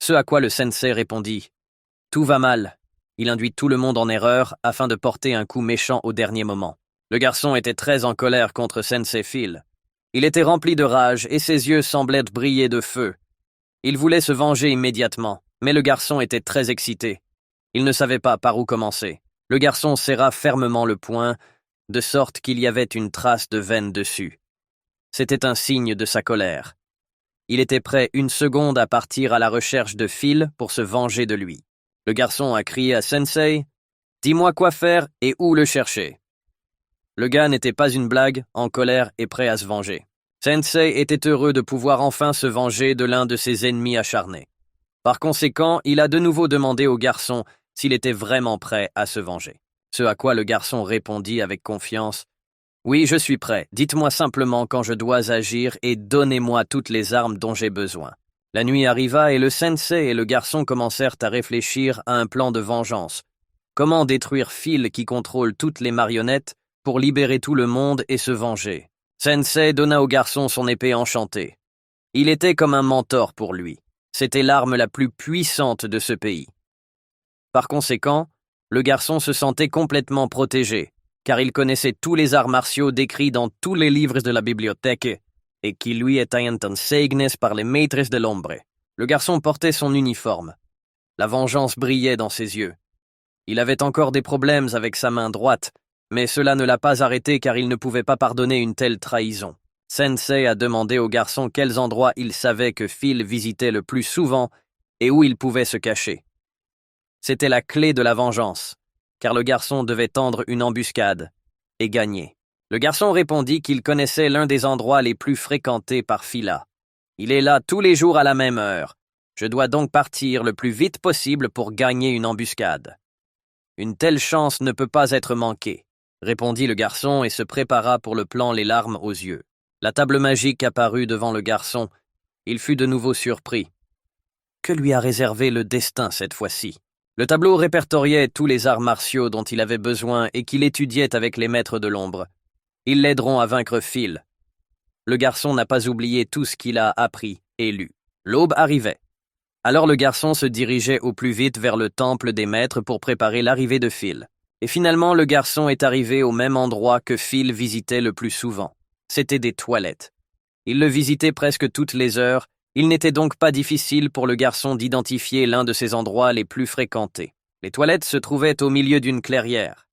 Ce à quoi le Sensei répondit « Tout va mal. » Il induit tout le monde en erreur afin de porter un coup méchant au dernier moment. Le garçon était très en colère contre Sensei Phil. Il était rempli de rage et ses yeux semblaient briller de feu. Il voulait se venger immédiatement, mais le garçon était très excité. Il ne savait pas par où commencer. Le garçon serra fermement le poing, de sorte qu'il y avait une trace de veine dessus. C'était un signe de sa colère. Il était prêt une seconde à partir à la recherche de Phil pour se venger de lui. Le garçon a crié à Sensei « Dis-moi quoi faire et où le chercher. » Le gars n'était pas une blague, en colère et prêt à se venger. Sensei était heureux de pouvoir enfin se venger de l'un de ses ennemis acharnés. Par conséquent, il a de nouveau demandé au garçon s'il était vraiment prêt à se venger. Ce à quoi le garçon répondit avec confiance « Oui, je suis prêt. Dites-moi simplement quand je dois agir et donnez-moi toutes les armes dont j'ai besoin. » La nuit arriva et le Sensei et le garçon commencèrent à réfléchir à un plan de vengeance. Comment détruire Phil qui contrôle toutes les marionnettes pour libérer tout le monde et se venger. Sensei donna au garçon son épée enchantée. Il était comme un mentor pour lui. C'était l'arme la plus puissante de ce pays. Par conséquent, le garçon se sentait complètement protégé, car il connaissait tous les arts martiaux décrits dans tous les livres de la bibliothèque et qui lui étaient enseignes par les maîtres de l'ombre. Le garçon portait son uniforme. La vengeance brillait dans ses yeux. Il avait encore des problèmes avec sa main droite, mais cela ne l'a pas arrêté car il ne pouvait pas pardonner une telle trahison. Sensei a demandé au garçon quels endroits il savait que Phil visitait le plus souvent et où il pouvait se cacher. C'était la clé de la vengeance, car le garçon devait tendre une embuscade et gagner. Le garçon répondit qu'il connaissait l'un des endroits les plus fréquentés par Phila. Il est là tous les jours à la même heure. Je dois donc partir le plus vite possible pour gagner une embuscade. Une telle chance ne peut pas être manquée, répondit le garçon et se prépara pour le plan, les larmes aux yeux. La table magique apparut devant le garçon. Il fut de nouveau surpris. Que lui a réservé le destin cette fois-ci? Le tableau répertoriait tous les arts martiaux dont il avait besoin et qu'il étudiait avec les maîtres de l'ombre. Ils l'aideront à vaincre Phil. Le garçon n'a pas oublié tout ce qu'il a appris et lu. L'aube arrivait. Alors le garçon se dirigeait au plus vite vers le temple des maîtres pour préparer l'arrivée de Phil. Et finalement, le garçon est arrivé au même endroit que Phil visitait le plus souvent. C'étaient des toilettes. Il le visitait presque toutes les heures. Il n'était donc pas difficile pour le garçon d'identifier l'un de ces endroits les plus fréquentés. Les toilettes se trouvaient au milieu d'une clairière.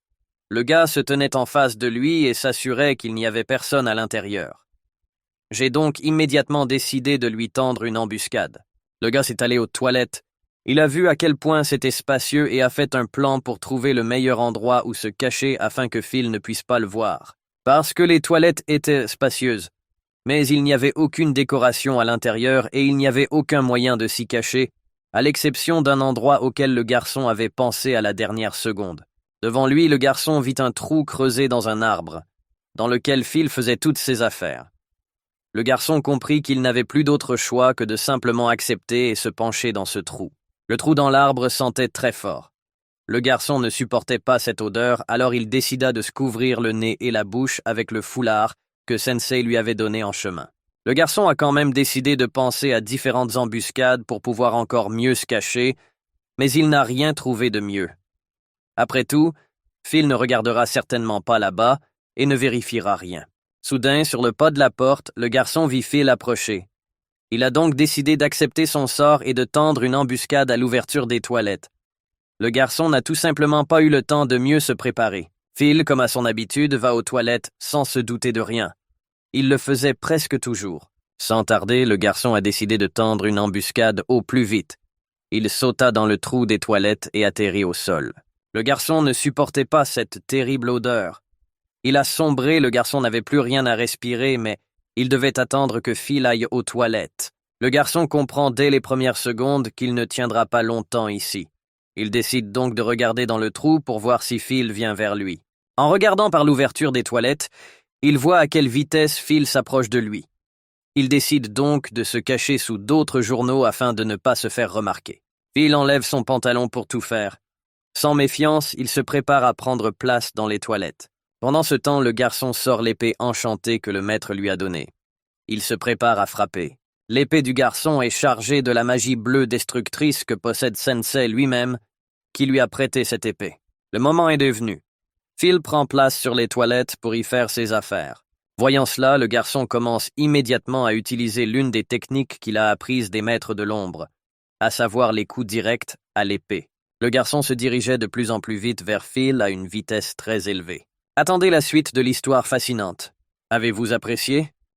Le gars se tenait en face de lui et s'assurait qu'il n'y avait personne à l'intérieur. J'ai donc immédiatement décidé de lui tendre une embuscade. Le gars s'est allé aux toilettes. Il a vu à quel point c'était spacieux et a fait un plan pour trouver le meilleur endroit où se cacher afin que Phil ne puisse pas le voir. Parce que les toilettes étaient spacieuses. Mais il n'y avait aucune décoration à l'intérieur et il n'y avait aucun moyen de s'y cacher, à l'exception d'un endroit auquel le garçon avait pensé à la dernière seconde. Devant lui, le garçon vit un trou creusé dans un arbre, dans lequel Phil faisait toutes ses affaires. Le garçon comprit qu'il n'avait plus d'autre choix que de simplement accepter et se pencher dans ce trou. Le trou dans l'arbre sentait très fort. Le garçon ne supportait pas cette odeur, alors il décida de se couvrir le nez et la bouche avec le foulard que Sensei lui avait donné en chemin. Le garçon a quand même décidé de penser à différentes embuscades pour pouvoir encore mieux se cacher, mais il n'a rien trouvé de mieux. Après tout, Phil ne regardera certainement pas là-bas et ne vérifiera rien. Soudain, sur le pas de la porte, le garçon vit Phil approcher. Il a donc décidé d'accepter son sort et de tendre une embuscade à l'ouverture des toilettes. Le garçon n'a tout simplement pas eu le temps de mieux se préparer. Phil, comme à son habitude, va aux toilettes sans se douter de rien. Il le faisait presque toujours. Sans tarder, le garçon a décidé de tendre une embuscade au plus vite. Il sauta dans le trou des toilettes et atterrit au sol. Le garçon ne supportait pas cette terrible odeur. Il a sombré, le garçon n'avait plus rien à respirer, mais il devait attendre que Phil aille aux toilettes. Le garçon comprend dès les premières secondes qu'il ne tiendra pas longtemps ici. Il décide donc de regarder dans le trou pour voir si Phil vient vers lui. En regardant par l'ouverture des toilettes, il voit à quelle vitesse Phil s'approche de lui. Il décide donc de se cacher sous d'autres journaux afin de ne pas se faire remarquer. Phil enlève son pantalon pour tout faire. Sans méfiance, il se prépare à prendre place dans les toilettes. Pendant ce temps, le garçon sort l'épée enchantée que le maître lui a donnée. Il se prépare à frapper. L'épée du garçon est chargée de la magie bleue destructrice que possède Sensei lui-même, qui lui a prêté cette épée. Le moment est devenu. Phil prend place sur les toilettes pour y faire ses affaires. Voyant cela, le garçon commence immédiatement à utiliser l'une des techniques qu'il a apprises des maîtres de l'ombre, à savoir les coups directs à l'épée. Le garçon se dirigeait de plus en plus vite vers Phil à une vitesse très élevée. Attendez la suite de l'histoire fascinante. Avez-vous apprécié?